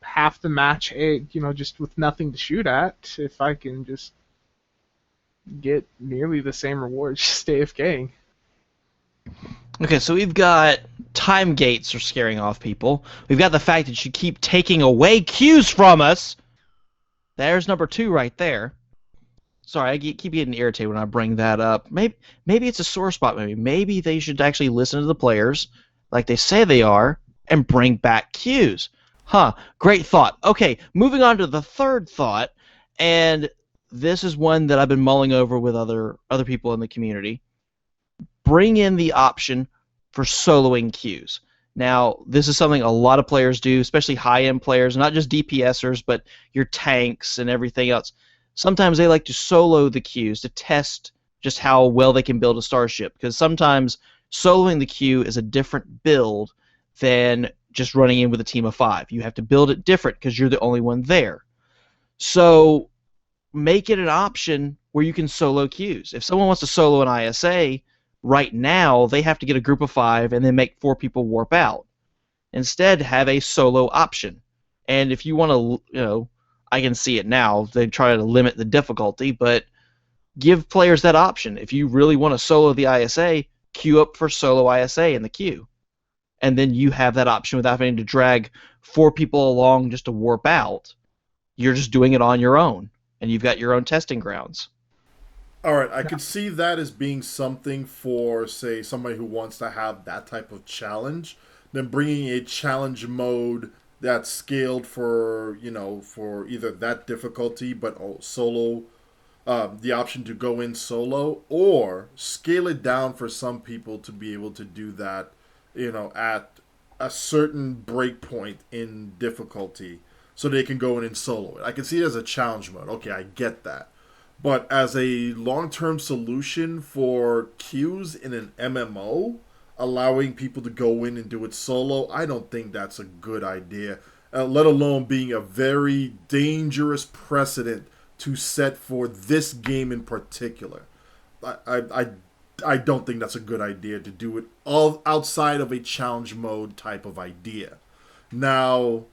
half the match, just with nothing to shoot at, if I can just get nearly the same rewards just AFKing. Okay, so we've got time gates are scaring off people. We've got the fact that you keep taking away queues from us. There's number 2 right there. Sorry, I keep getting irritated when I bring that up. Maybe it's a sore spot. Maybe they should actually listen to the players, like they say they are, and bring back queues. Huh, great thought. Okay, moving on to the third thought, and this is one that I've been mulling over with other people in the community. Bring in the option for soloing queues. Now, this is something a lot of players do, especially high-end players, not just DPSers, but your tanks and everything else. Sometimes they like to solo the queues to test just how well they can build a starship, because sometimes soloing the queue is a different build than just running in with a team of 5. You have to build it different because you're the only one there. So make it an option where you can solo queues. If someone wants to solo an ISA, right now they have to get a group of 5 and then make 4 people warp out. Instead, have a solo option. And if you want to, I can see it now, they try to limit the difficulty, but give players that option. If you really want to solo the ISA, queue up for solo ISA in the queue. And then you have that option without having to drag 4 people along just to warp out. You're just doing it on your own, and you've got your own testing grounds. All right, I could see that as being something for, say, somebody who wants to have that type of challenge. Then bringing a challenge mode that's scaled for, for either that difficulty, but solo, the option to go in solo, or scale it down for some people to be able to do that, at a certain break point in difficulty, so they can go in and solo it. I can see it as a challenge mode. Okay, I get that. But as a long-term solution for queues in an MMO, allowing people to go in and do it solo, I don't think that's a good idea, let alone being a very dangerous precedent to set for this game in particular. I don't think that's a good idea to do it all outside of a challenge mode type of idea. Now,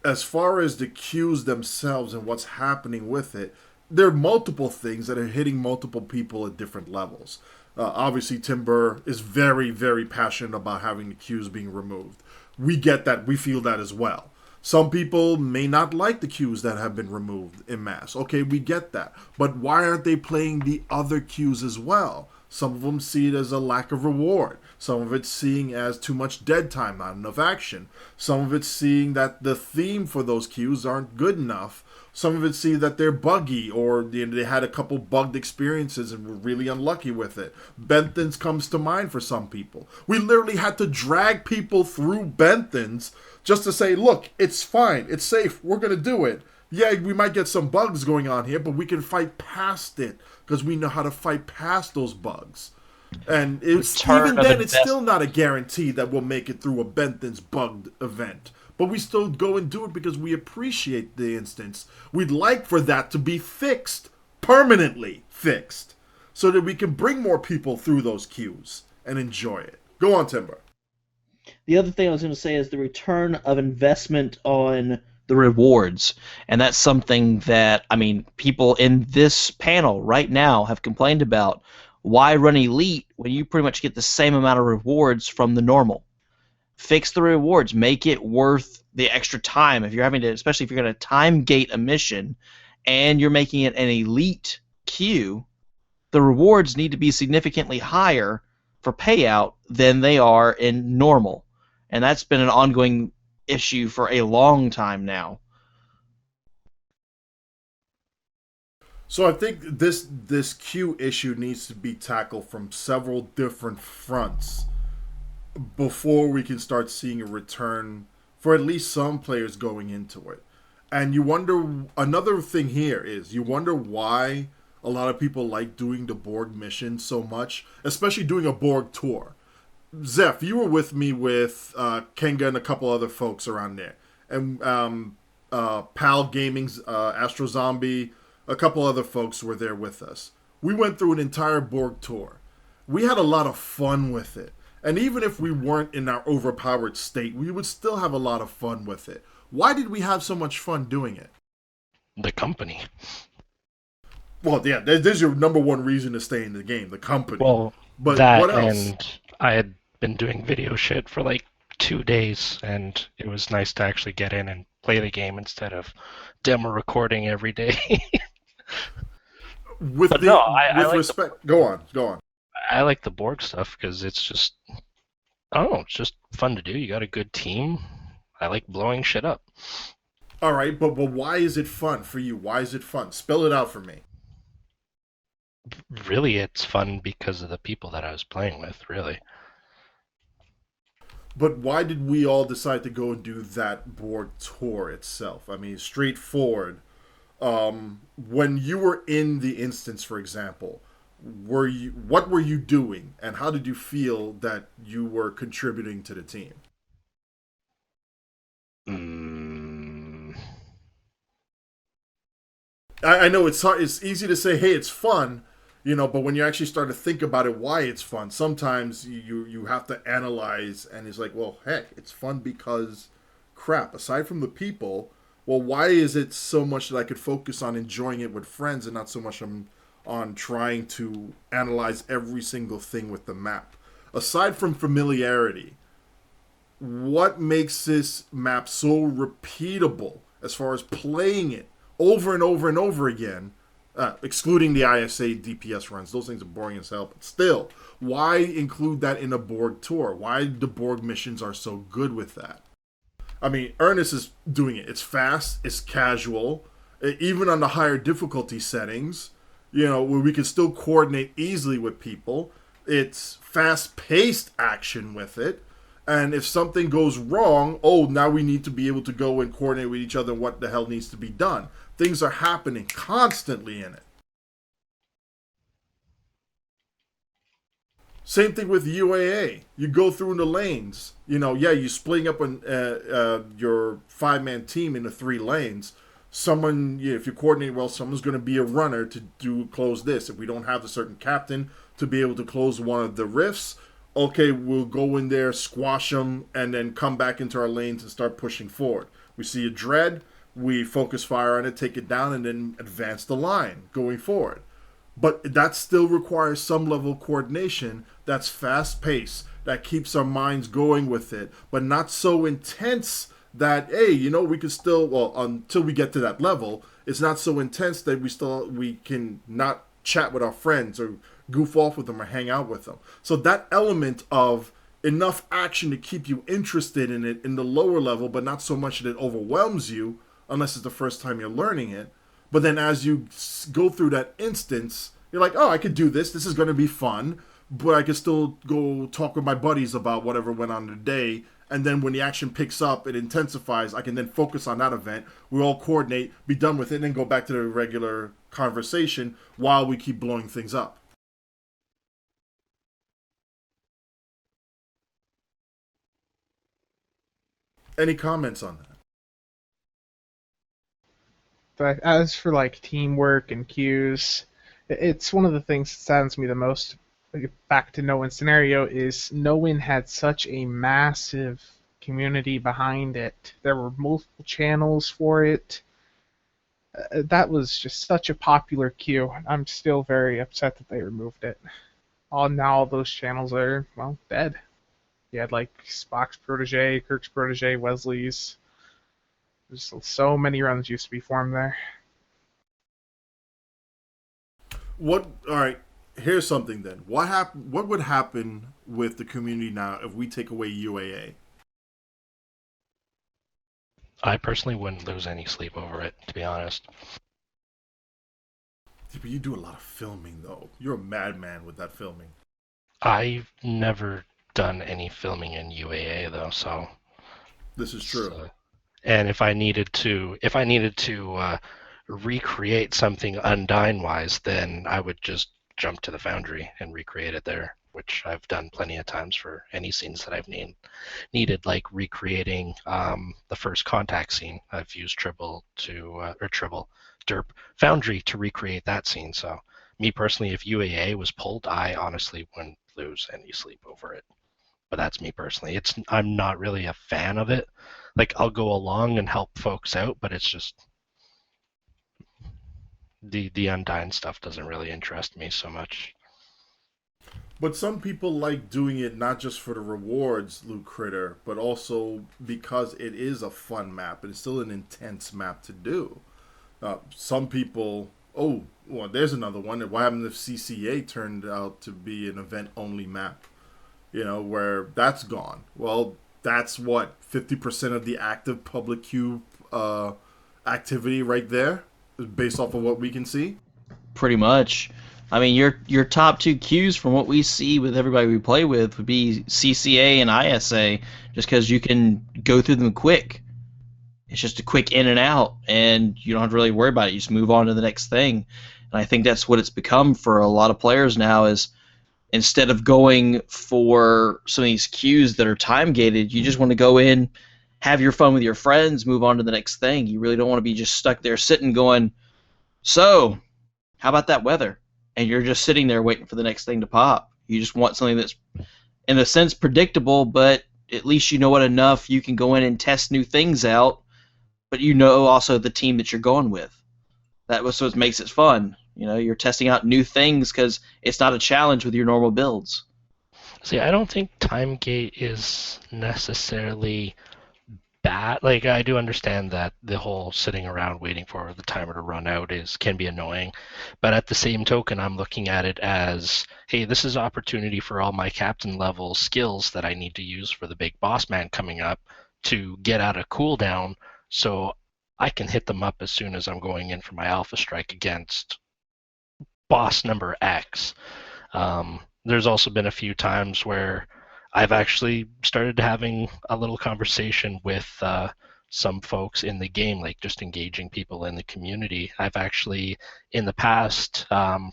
as far as the queues themselves and what's happening with it, there are multiple things that are hitting multiple people at different levels. Obviously, Timber is very, very passionate about having the queues being removed. We get that. We feel that as well. Some people may not like the queues that have been removed en masse. Okay, we get that. But why aren't they playing the other queues as well? Some of them see it as a lack of reward. Some of it's seeing as too much dead time, not enough action. Some of it's seeing that the theme for those queues aren't good enough. Some of it see that they're buggy, or they had a couple bugged experiences and were really unlucky with it. Benthans comes to mind for some people. We literally had to drag people through Benthans just to say, look, it's fine, it's safe, we're going to do it. Yeah, we might get some bugs going on here, but we can fight past it because we know how to fight past those bugs. And even then, it's still not a guarantee that we'll make it through a Benthans bugged event. But we still go and do it because we appreciate the instance. We'd like for that to be fixed, permanently fixed, so that we can bring more people through those queues and enjoy it. Go on, Timber. The other thing I was going to say is the return of investment on the rewards. And that's something that, people in this panel right now have complained about. Why run Elite when you pretty much get the same amount of rewards from the normal? Fix the rewards. Make it worth the extra time. If you're having to, especially if you're going to time gate a mission, and you're making it an elite queue, the rewards need to be significantly higher for payout than they are in normal, and that's been an ongoing issue for a long time now. So I think this queue issue needs to be tackled from several different fronts before we can start seeing a return for at least some players going into it. And you wonder, another thing here is, you wonder why a lot of people like doing the Borg mission so much, especially doing a Borg tour. Zeph, you were with me with Kenga and a couple other folks around there. And PAL Gaming's Astro Zombie, a couple other folks were there with us. We went through an entire Borg tour. We had a lot of fun with it. And even if we weren't in our overpowered state, we would still have a lot of fun with it. Why did we have so much fun doing it? The company. Well, yeah, there's your number one reason to stay in the game, the company. Well, but that what else? And I had been doing video shit for like 2 days, and it was nice to actually get in and play the game instead of demo recording every day. With But no, I with like respect, go on. I like the Borg stuff because it's just, I don't know, it's just fun to do. You got a good team. I like blowing shit up. All right, but why is it fun for you? Why is it fun? Spell it out for me. Really, it's fun because of the people that I was playing with, really. But why did we all decide to go and do that Borg tour itself? I mean, straightforward. When you were in the instance, for example, what were you doing, and how did you feel that you were contributing to the team? I know it's hard. It's easy to say, "Hey, it's fun," but when you actually start to think about it, why it's fun, sometimes you have to analyze, and it's like, well, heck, it's fun because, crap. Aside from the people, well, why is it so much that I could focus on enjoying it with friends and not so much on trying to analyze every single thing with the map? Aside from familiarity, what makes this map so repeatable as far as playing it over and over and over again, excluding the ISA DPS runs? Those things are boring as hell, but still, why include that in a Borg tour? Why the Borg missions are so good with that? I mean, Ernest is doing it. It's fast, it's casual, even on the higher difficulty settings, where we can still coordinate easily with people. It's fast-paced action with it. And if something goes wrong, now we need to be able to go and coordinate with each other what the hell needs to be done. Things are happening constantly in it. Same thing with UAA. You go through in the lanes. You splitting up your 5-man team into 3 lanes. Someone, if you coordinate well, someone's going to be a runner to close this. If we don't have a certain captain to be able to close one of the rifts, okay, we'll go in there, squash them, and then come back into our lanes and start pushing forward. We see a dread, we focus fire on it, take it down, and then advance the line going forward. But that still requires some level of coordination that's fast-paced, that keeps our minds going with it, but not so intense that, hey, we could still, well, until we get to that level, it's not so intense that we can not chat with our friends or goof off with them or hang out with them. So that element of enough action to keep you interested in it in the lower level, but not so much that it overwhelms you, unless it's the first time you're learning it. But then as you go through that instance, you're like, I could do this. This is going to be fun. But I could still go talk with my buddies about whatever went on today. And then when the action picks up, it intensifies. I can then focus on that event. We all coordinate, be done with it, and then go back to the regular conversation while we keep blowing things up. Any comments on that? But as for teamwork and queues, it's one of the things that saddens me the most. Back to No Win Scenario is No Win had such a massive community behind it. There were multiple channels for it. That was just such a popular queue. I'm still very upset that they removed it. Now all those channels are, dead. You had like Spock's protege, Kirk's protege, Wesley's. There's so many runs used to be formed there. All right. Here's something then. What would happen with the community now if we take away UAA? I personally wouldn't lose any sleep over it, to be honest. Yeah, but you do a lot of filming, though. You're a madman with that filming. I've never done any filming in UAA though, so. This is true. And if I needed to recreate something Undyne wise, then I would just jump to the Foundry and recreate it there, which I've done plenty of times for any scenes that I've needed, like recreating the first contact scene. I've used Tribble Derp Foundry to recreate that scene. So me personally, if UAA was pulled, I honestly wouldn't lose any sleep over it. But that's me personally. I'm not really a fan of it. Like, I'll go along and help folks out, but it's just the Undyne stuff doesn't really interest me so much. But some people like doing it not just for the rewards, Loot Critter, but also because it is a fun map and it's still an intense map to do. Some people, there's another one. What happened if CCA turned out to be an event-only map? Where that's gone. Well, that's what 50% of the active public queue activity right there, based off of what we can see. Pretty much. I mean, your top two queues from what we see with everybody we play with would be CCA and ISA, just because you can go through them quick. It's just a quick in and out, and you don't have to really worry about it. You just move on to the next thing. And I think that's what it's become for a lot of players now is instead of going for some of these queues that are time-gated, you just want to go in, have your fun with your friends, move on to the next thing. You really don't want to be just stuck there sitting going, so, how about that weather? And you're just sitting there waiting for the next thing to pop. You just want something that's, in a sense, predictable, but at least you know it enough. You can go in and test new things out, but you know also the team that you're going with. So it makes it fun. You're testing out new things because it's not a challenge with your normal builds. See, I don't think Timegate is necessarily bad. Like, I do understand that the whole sitting around waiting for the timer to run out can be annoying, but at the same token, I'm looking at it as, hey, this is opportunity for all my captain level skills that I need to use for the big boss man coming up to get out of cooldown, so I can hit them up as soon as I'm going in for my alpha strike against boss number X. There's also been a few times where I've actually started having a little conversation with some folks in the game, like just engaging people in the community. I've actually, in the past,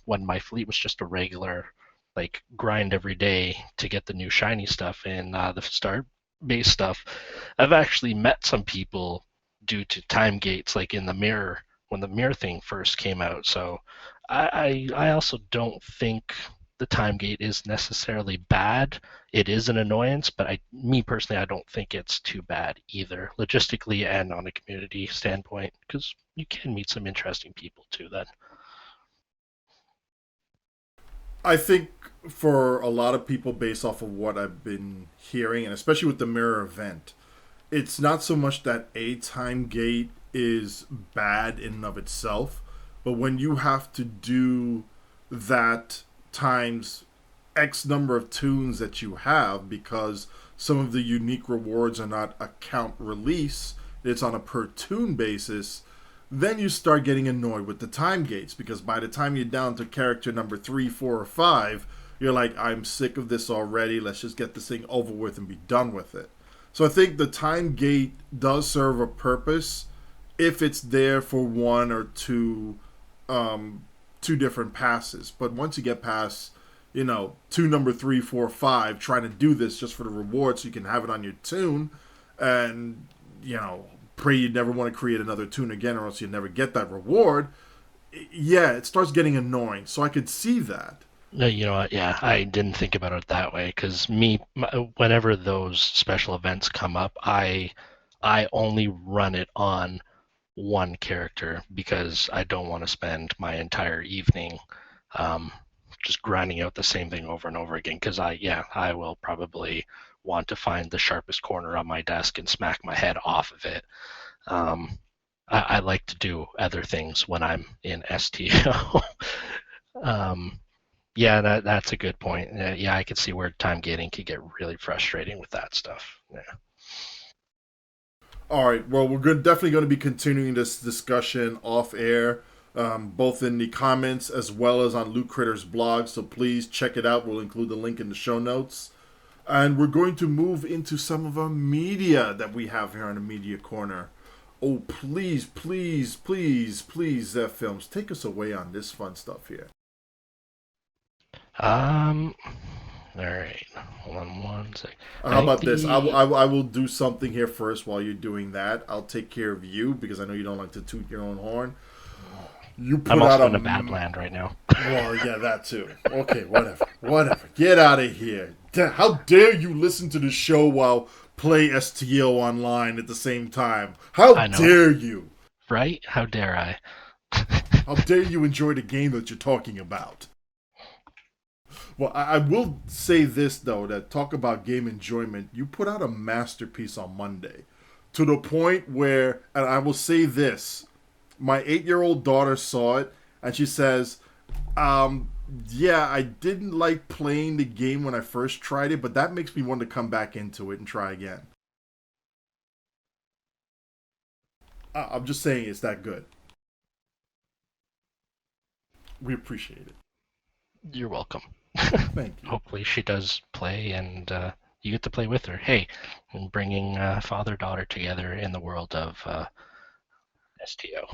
when my fleet was just a regular, like, grind every day to get the new shiny stuff and the star-based stuff, I've actually met some people due to time gates, like in the mirror, when the mirror thing first came out. So I also don't think the time gate is necessarily bad. It is an annoyance, but me personally, I don't think it's too bad either, logistically and on a community standpoint, because you can meet some interesting people too then. I think for a lot of people, based off of what I've been hearing, and especially with the mirror event, it's not so much that a time gate is bad in and of itself, but when you have to do that times X number of tunes that you have, because some of the unique rewards are not account release, it's on a per tune basis, then you start getting annoyed with the time gates, because by the time you're down to character number 3, 4, or 5, you're like, I'm sick of this already, let's just get this thing over with and be done with it. So I think the time gate does serve a purpose if it's there for one or two different passes. But once you get past, tune number 3, 4, 5, trying to do this just for the reward so you can have it on your tune, and, pray you never want to create another tune again or else you never get that reward, yeah, it starts getting annoying. So I could see that. No, you know what? Yeah, I didn't think about it that way, because whenever those special events come up, I only run it on one character because I don't want to spend my entire evening just grinding out the same thing over and over again, because I will probably want to find the sharpest corner on my desk and smack my head off of it. I like to do other things when I'm in STO. Yeah, that's a good point. Yeah, I could see where time gating could get really frustrating with that stuff. Yeah. All right. Well, we're definitely going to be continuing this discussion off air, both in the comments as well as on Loot Critter's blog. So please check it out. We'll include the link in the show notes. And we're going to move into some of our media that we have here on the Media Corner. Oh, please, please, please, please, Zeph Films, take us away on this fun stuff here. All right. Hold on one sec. How about this? I will do something here first while you're doing that. I'll take care of you because I know you don't like to toot your own horn. You put I'm out also in a bad land right now. Well, yeah, that too. Okay, whatever. Get out of here. How dare you listen to the show while play STO online at the same time? How dare you? Right? How dare I? How dare you enjoy the game that you're talking about? Well, I will say this, though, that talk about game enjoyment, you put out a masterpiece on Monday. To the point where, and I will say this, my 8-year-old daughter saw it, and she says, yeah, I didn't like playing the game when I first tried it, but that makes me want to come back into it and try again. I'm just saying it's that good. We appreciate it. You're welcome. Thank you. Hopefully she does play and you get to play with her. Hey, and bringing father-daughter together in the world of STO.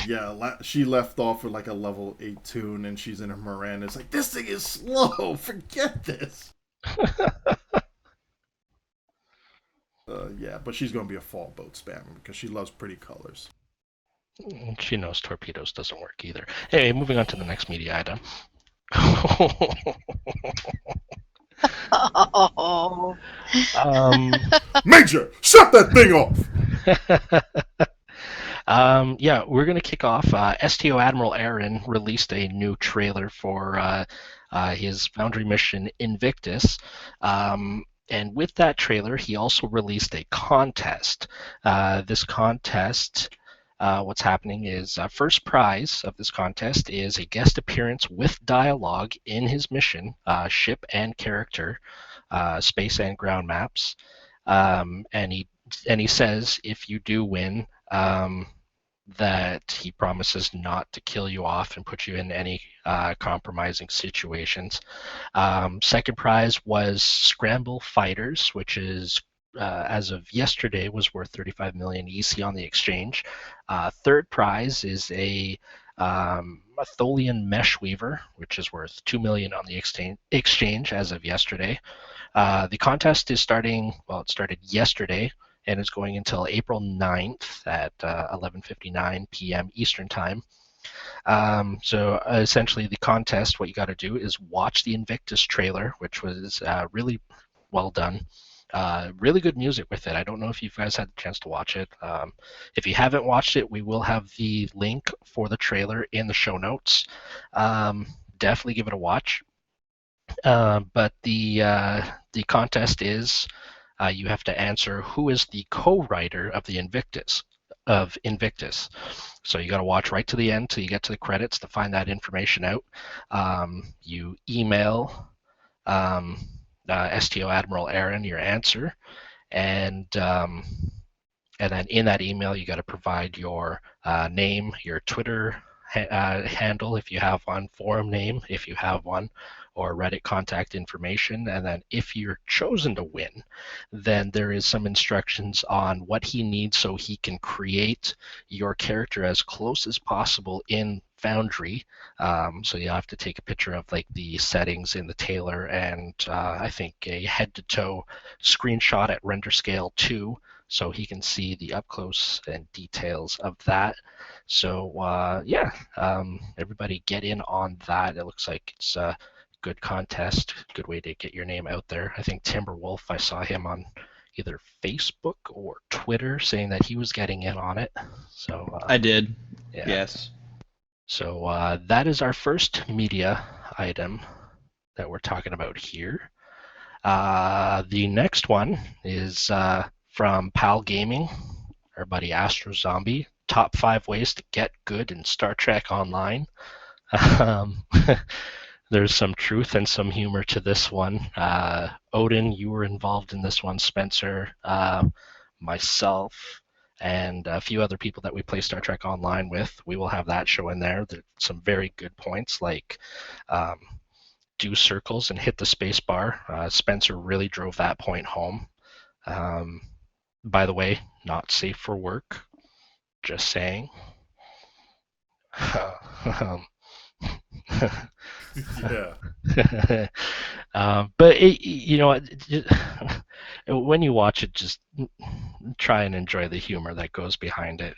Yeah, she left off with like a level 8 tune and she's in her Miranda. It's like, this thing is slow. Forget this. Yeah, but she's going to be a fall boat spammer because she loves pretty colors. She knows torpedoes doesn't work either. Hey, moving on to the next media item. Oh. Major, shut that thing off! Yeah, we're going to kick off. STO Admiral Aaron released a new trailer for his Foundry mission Invictus. And with that trailer, he also released a contest. This contest, what's happening is first prize of this contest is a guest appearance with dialogue in his mission, ship and character, space and ground maps. And he says if you do win, that he promises not to kill you off and put you in any compromising situations. Second prize was Scramble Fighters, which is as of yesterday was worth 35 million EC on the exchange. Third prize is a Tholian Mesh Weaver, which is worth 2 million on the exchange as of yesterday. The contest is starting, well, it started yesterday, and it's going until April 9th at 11:59 p.m. Eastern Time. So essentially the contest, what you got to do is watch the Invictus trailer, which was really well done. Really good music with it. I don't know if you guys had the chance to watch it. If you haven't watched it, we will have the link for the trailer in the show notes. Definitely give it a watch. But the contest is you have to answer who is the co-writer of the Invictus. So you got to watch right to the end till you get to the credits to find that information out. You email STO Admiral Aaron your answer, and then in that email you got to provide your name, your Twitter handle if you have one, forum name if you have one, or Reddit contact information. And then if you're chosen to win, then there is some instructions on what he needs so he can create your character as close as possible in Foundry. So you'll have to take a picture of like the settings in the tailor and I think a head-to-toe screenshot at render scale 2 so he can see the up close and details of that. So yeah, everybody get in on that. It looks like it's a good contest, good way to get your name out there. I think TimberWolf, I saw him on either Facebook or Twitter saying that he was getting in on it. So I did. Yeah. Yes. So that is our first media item that we're talking about here. The next one is from Pal Gaming, our buddy Astro Zombie. Top 5 ways to get good in Star Trek Online. There's some truth and some humor to this one. Odin, you were involved in this one. Spencer, myself, and a few other people that we play Star Trek Online with. We will have that show in there. There's some very good points, like do circles and hit the space bar. Spencer really drove that point home. By the way, not safe for work. Just saying. Yeah. But when you watch it, just try and enjoy the humor that goes behind it.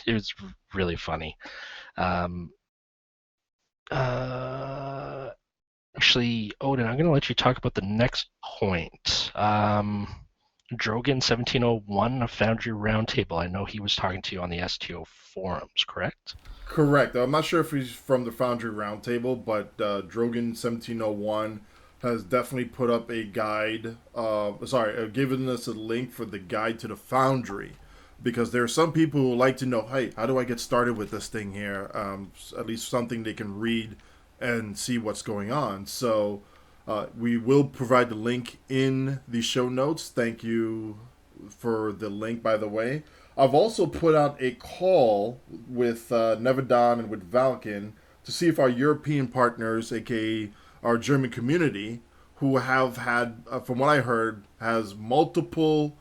It was really funny. Actually, Odin, I'm going to let you talk about the next point. Drogan 1701, a Foundry Roundtable. I know he was talking to you on the STO forums, correct? Correct. I'm not sure if he's from the Foundry Roundtable, but Drogan 1701 has definitely put up a guide. Given us a link for the guide to the Foundry, because there are some people who like to know, hey, how do I get started with this thing here? At least something they can read and see what's going on. So we will provide the link in the show notes. Thank you for the link, by the way. I've also put out a call with Nevadon and with Valken to see if our European partners, aka our German community, who have had, from what I heard, has multiple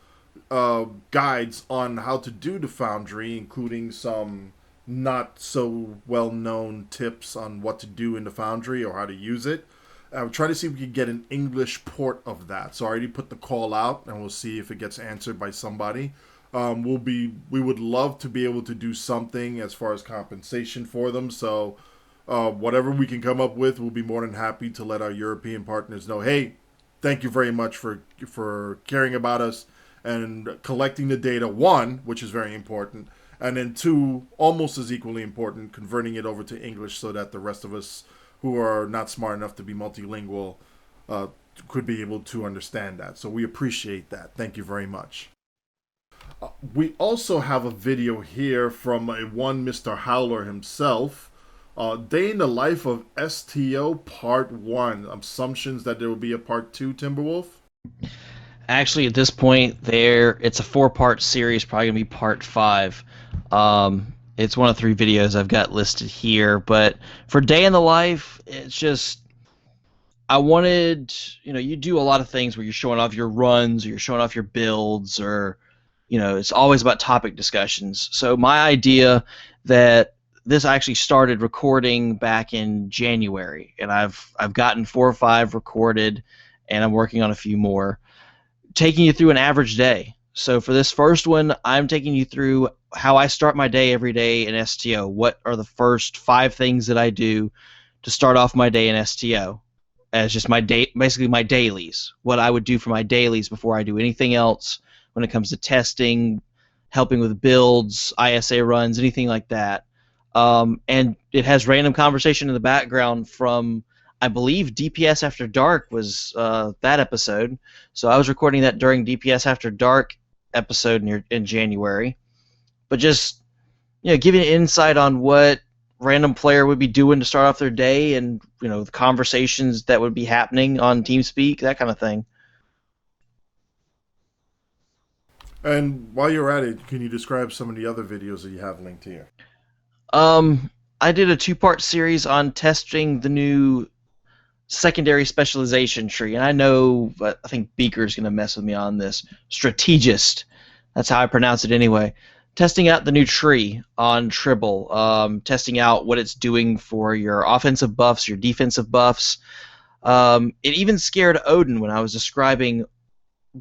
guides on how to do the Foundry, including some not so well-known tips on what to do in the Foundry or how to use it. I'm trying to see if we can get an English port of that. So I already put the call out, and we'll see if it gets answered by somebody. We would love to be able to do something as far as compensation for them. So whatever we can come up with, we'll be more than happy to let our European partners know, hey, thank you very much for caring about us and collecting the data, one, which is very important, and then two, almost as equally important, converting it over to English so that the rest of us who are not smart enough to be multilingual could be able to understand that. So we appreciate that. Thank you very much. We also have a video here from one Mr. Howler himself. Day in the Life of STO Part 1. Assumptions that there will be a Part 2, TimberWolf? Actually, at this point, it's a 4-part series, probably going to be Part 5. It's one of 3 videos I've got listed here. But for Day in the Life, it's just, I wanted, you do a lot of things where you're showing off your runs, or you're showing off your builds, or, it's always about topic discussions. So my idea that this actually started recording back in January, and I've gotten 4 or 5 recorded, and I'm working on a few more, taking you through an average day. So for this first one, I'm taking you through how I start my day every day in STO. What are the first 5 things that I do to start off my day in STO? As just my day, basically my dailies. What I would do for my dailies before I do anything else when it comes to testing, helping with builds, ISA runs, anything like that. And it has random conversation in the background from, I believe, DPS After Dark was that episode. So I was recording that during DPS After Dark episode in January. But just giving an insight on what random player would be doing to start off their day, and the conversations that would be happening on TeamSpeak, that kind of thing. And while you're at it, can you describe some of the other videos that you have linked here? I did a 2-part series on testing the new secondary specialization tree, and I think Beaker's going to mess with me on this. Strategist, that's how I pronounce it anyway. Testing out the new tree on Tribble, testing out what it's doing for your offensive buffs, your defensive buffs. It even scared Odin when I was describing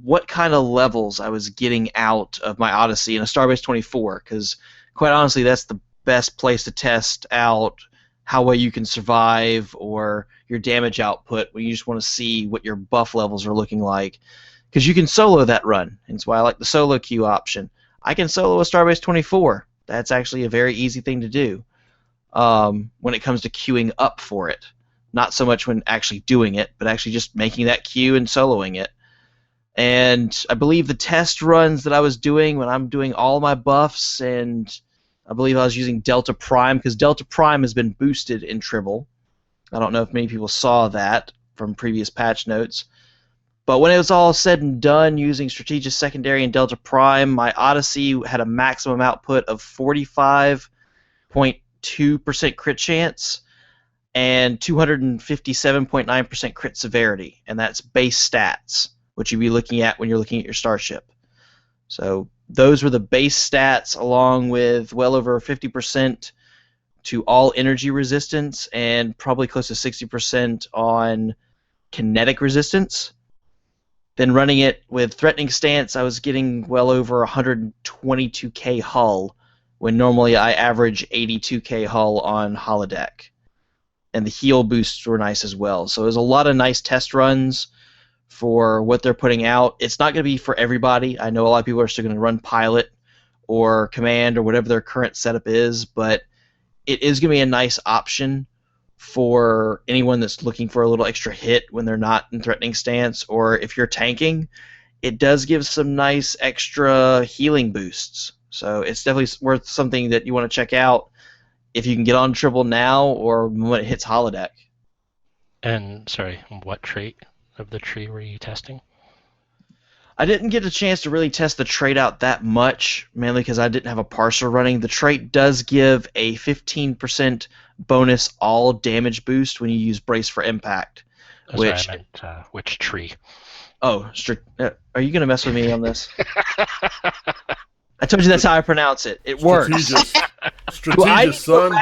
what kind of levels I was getting out of my Odyssey in a Starbase 24, because quite honestly, that's the best place to test out how well you can survive or your damage output when you just want to see what your buff levels are looking like. Because you can solo that run, and that's why I like the solo queue option. I can solo a Starbase 24. That's actually a very easy thing to do when it comes to queuing up for it. not so much when actually doing it, but actually just making that queue and soloing it. And I believe the test runs that I was doing when I'm doing all my buffs, and I believe I was using Delta Prime, because Delta Prime has been boosted in Tribble. I don't know if many people saw that from previous patch notes. But when it was all said and done using Strategic Secondary and Delta Prime, my Odyssey had a maximum output of 45.2% crit chance and 257.9% crit severity, and that's base stats, which you'd be looking at when you're looking at your starship. So those were the base stats, along with well over 50% to all energy resistance and probably close to 60% on kinetic resistance. Then running it with Threatening Stance, I was getting well over 122k hull, when normally I average 82k hull on Holodeck. And the heal boosts were nice as well. So there's a lot of nice test runs for what they're putting out. It's not going to be for everybody. I know a lot of people are still going to run Pilot or Command or whatever their current setup is, but it is going to be a nice option for anyone that's looking for a little extra hit when they're not in Threatening Stance, or if you're tanking, it does give some nice extra healing boosts. So it's definitely worth something that you want to check out if you can get on Tribble now or when it hits Holodeck. And, sorry, what trait of the tree were you testing? I didn't get a chance to really test the trait out that much, mainly because I didn't have a parser running. The trait does give a 15% bonus all damage boost when you use Brace for Impact. Oh, sorry, I meant which tree. Oh, are you going to mess with me on this? I told you that's how I pronounce it. It works. Strategist, son.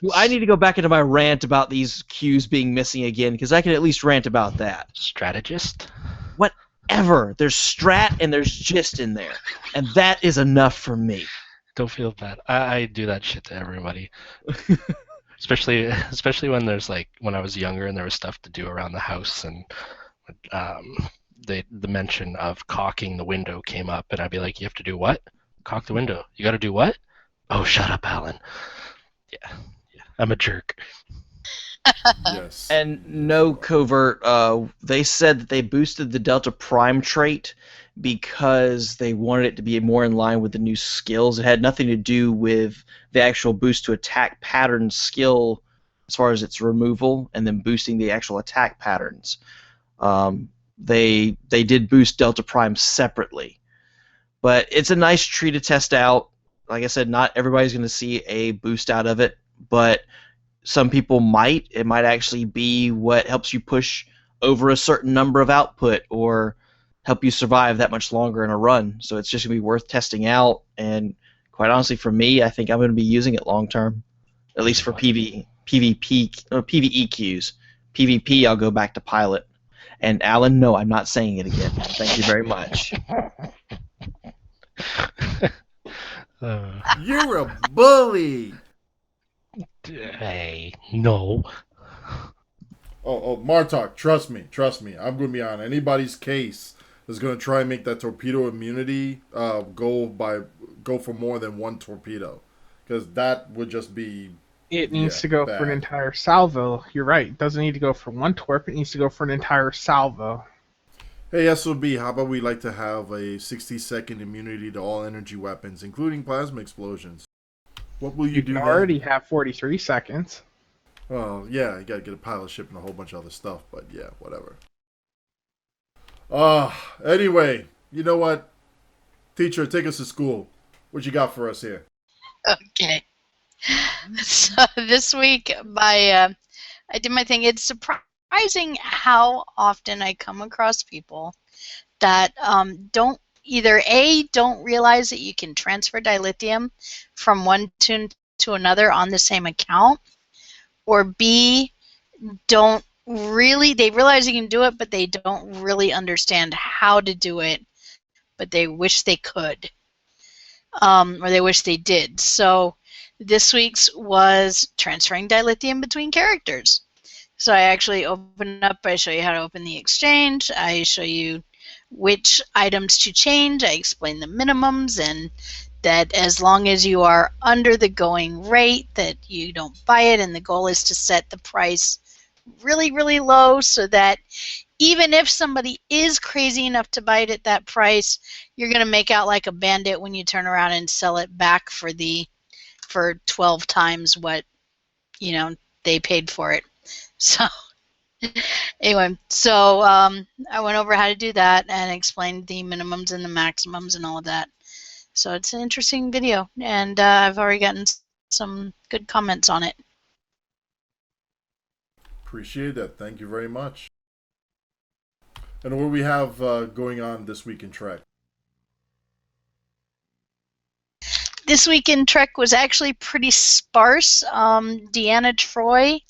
Do I need to go back into my rant about these queues being missing again? Because I can at least rant about that. Strategist? Whatever. There's strat and there's gist in there. And that is enough for me. Don't feel bad. I do that shit to everybody. especially when there's when I was younger and there was stuff to do around the house, and the mention of caulking the window came up, and I'd be like, you have to do what? Caulk the window. You got to do what? Oh, shut up, Alan. Yeah, I'm a jerk. Yes. And no covert, they said that they boosted the Delta Prime trait because they wanted it to be more in line with the new skills. It had nothing to do with the actual boost to attack pattern skill as far as its removal, and then boosting the actual attack patterns. They did boost Delta Prime separately. But it's a nice tree to test out. Like I said, not everybody's going to see a boost out of it, but some people might. It might actually be what helps you push over a certain number of output or help you survive that much longer in a run. So it's just going to be worth testing out. And quite honestly, for me, I think I'm going to be using it long term, at least for PvE queues. PvP, I'll go back to Pilot. And Alan, no, I'm not saying it again. Thank you very much. You're a bully. Hey, no. Oh, Martok, trust me. I'm going to be on anybody's case that's going to try and make that torpedo immunity go for more than one torpedo, because that would just be. It needs to go for an entire salvo. You're right. It doesn't need to go for one torp. It needs to go for an entire salvo. Hey, SOB, how about we like to have a 60-second immunity to all energy weapons, including plasma explosions? What will you do then? You already have 43 seconds. Well, yeah, you gotta get a pilot ship and a whole bunch of other stuff, but yeah, whatever. Anyway, you know what? Teacher, take us to school. What you got for us here? Okay. So this week, I did my thing. It's surprising how often I come across people that don't realize that you can transfer dilithium from one toon to another on the same account, or B, they realize you can do it, but they don't really understand how to do it, but they wish they could, or they wish they did. So this week's was transferring dilithium between characters. So I actually I show you how to open the exchange, I show you which items to change, I explain the minimums, and that as long as you are under the going rate, that you don't buy it, and the goal is to set the price really, really low so that even if somebody is crazy enough to buy it at that price, you're going to make out like a bandit when you turn around and sell it back for 12 times what, they paid for it. So anyway, so I went over how to do that and explained the minimums and the maximums and all of that. So it's an interesting video, and I've already gotten some good comments on it. Appreciate that. Thank you very much. And what do we have going on this week in Trek? This week in Trek was actually pretty sparse. Deanna Troi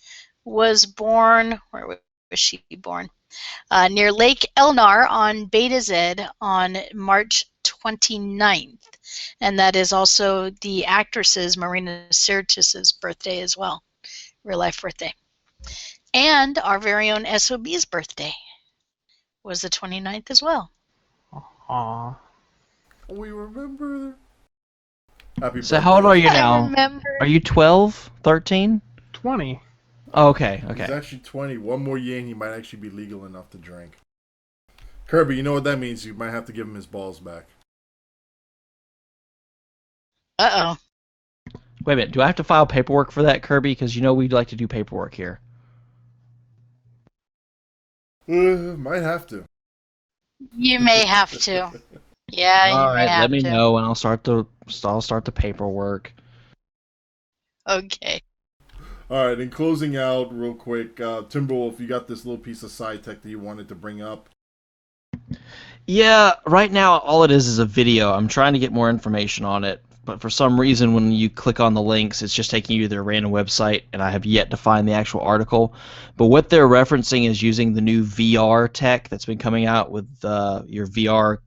was born, where was she born? Near Lake Elnar on Beta Z on March 29th. And that is also the actress's, Marina Sirtis's birthday as well, real life birthday. And our very own SOB's birthday was the 29th as well. Aww. We remember. Happy So birthday. how old are you now? I remember. Are you 12, 13? 20. Oh, okay. He's actually 20. One more year and he might actually be legal enough to drink. Kirby, you know what that means? You might have to give him his balls back. Uh-oh. Wait a minute. Do I have to file paperwork for that, Kirby? Because we'd like to do paperwork here. Might have to. You may have to. Yeah, All you may right, have let me to. know, and I'll start the paperwork. Okay. All right, in closing out real quick, TimberWolf, you got this little piece of side tech that you wanted to bring up. Yeah, right now all it is a video. I'm trying to get more information on it, but for some reason when you click on the links, it's just taking you to their random website, and I have yet to find the actual article. But what they're referencing is using the new VR tech that's been coming out with your VR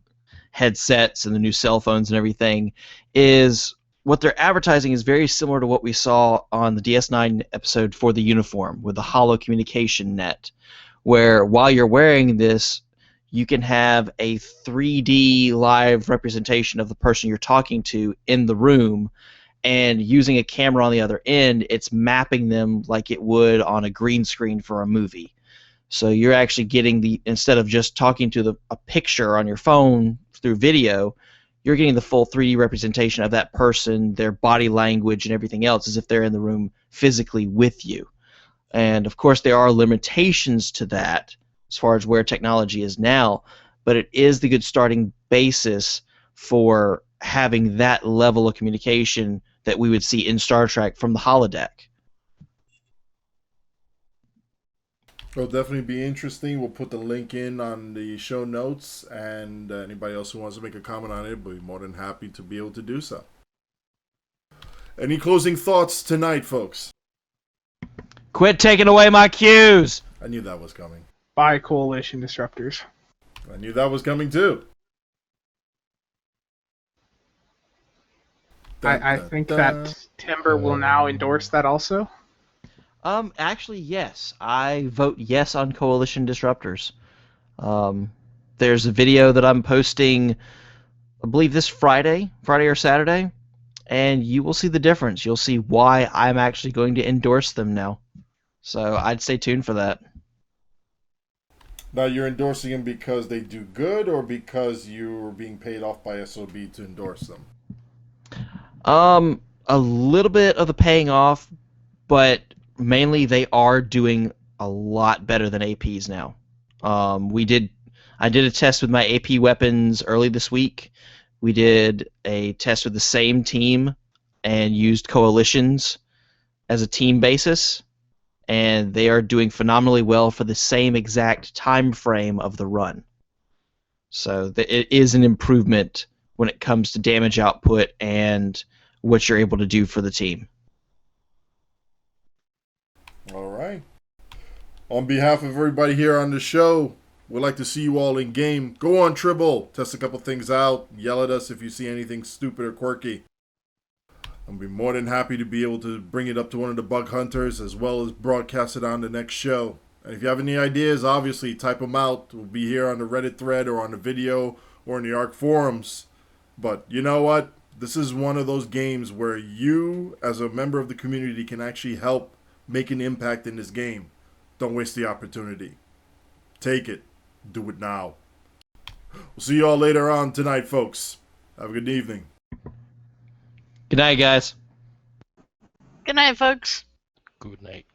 headsets and the new cell phones and everything. Is what they're advertising is very similar to what we saw on the DS9 episode for the uniform with the Holo communication net, where while you're wearing this, you can have a 3D live representation of the person you're talking to in the room, and using a camera on the other end, it's mapping them like it would on a green screen for a movie. So you're actually getting instead of just talking to a picture on your phone through video, you're getting the full 3D representation of that person, their body language, and everything else as if they're in the room physically with you. And of course there are limitations to that as far as where technology is now, but it is the good starting basis for having that level of communication that we would see in Star Trek from the holodeck. It'll definitely be interesting. We'll put the link in on the show notes, and anybody else who wants to make a comment on it will be more than happy to be able to do so. Any closing thoughts tonight, folks? Quit taking away my cues! I knew that was coming. By Coalition Disruptors. I knew that was coming too. I think that Timber will now endorse that also. Actually, yes. I vote yes on Coalition Disruptors. There's a video that I'm posting, I believe this Friday or Saturday, and you will see the difference. You'll see why I'm actually going to endorse them now. So I'd stay tuned for that. Now, you're endorsing them because they do good, or because you're being paid off by SOB to endorse them? A little bit of the paying off, but mainly they are doing a lot better than APs now. I did a test with my AP weapons early this week. We did a test with the same team and used coalitions as a team basis, and they are doing phenomenally well for the same exact time frame of the run. So it is an improvement when it comes to damage output and what you're able to do for the team. All right. On behalf of everybody here on the show, we'd like to see you all in game. Go on Tribble, test a couple things out, yell at us if you see anything stupid or quirky. I'll be more than happy to be able to bring it up to one of the bug hunters, as well as broadcast it on the next show. And if you have any ideas, obviously type them out. We'll be here on the Reddit thread or on the video or in the ARC forums. But you know what? This is one of those games where you, as a member of the community, can actually help make an impact in this game. Don't waste the opportunity. Take it. Do it now. We'll see you all later on tonight, folks. Have a good evening. Good night, guys. Good night, folks. Good night.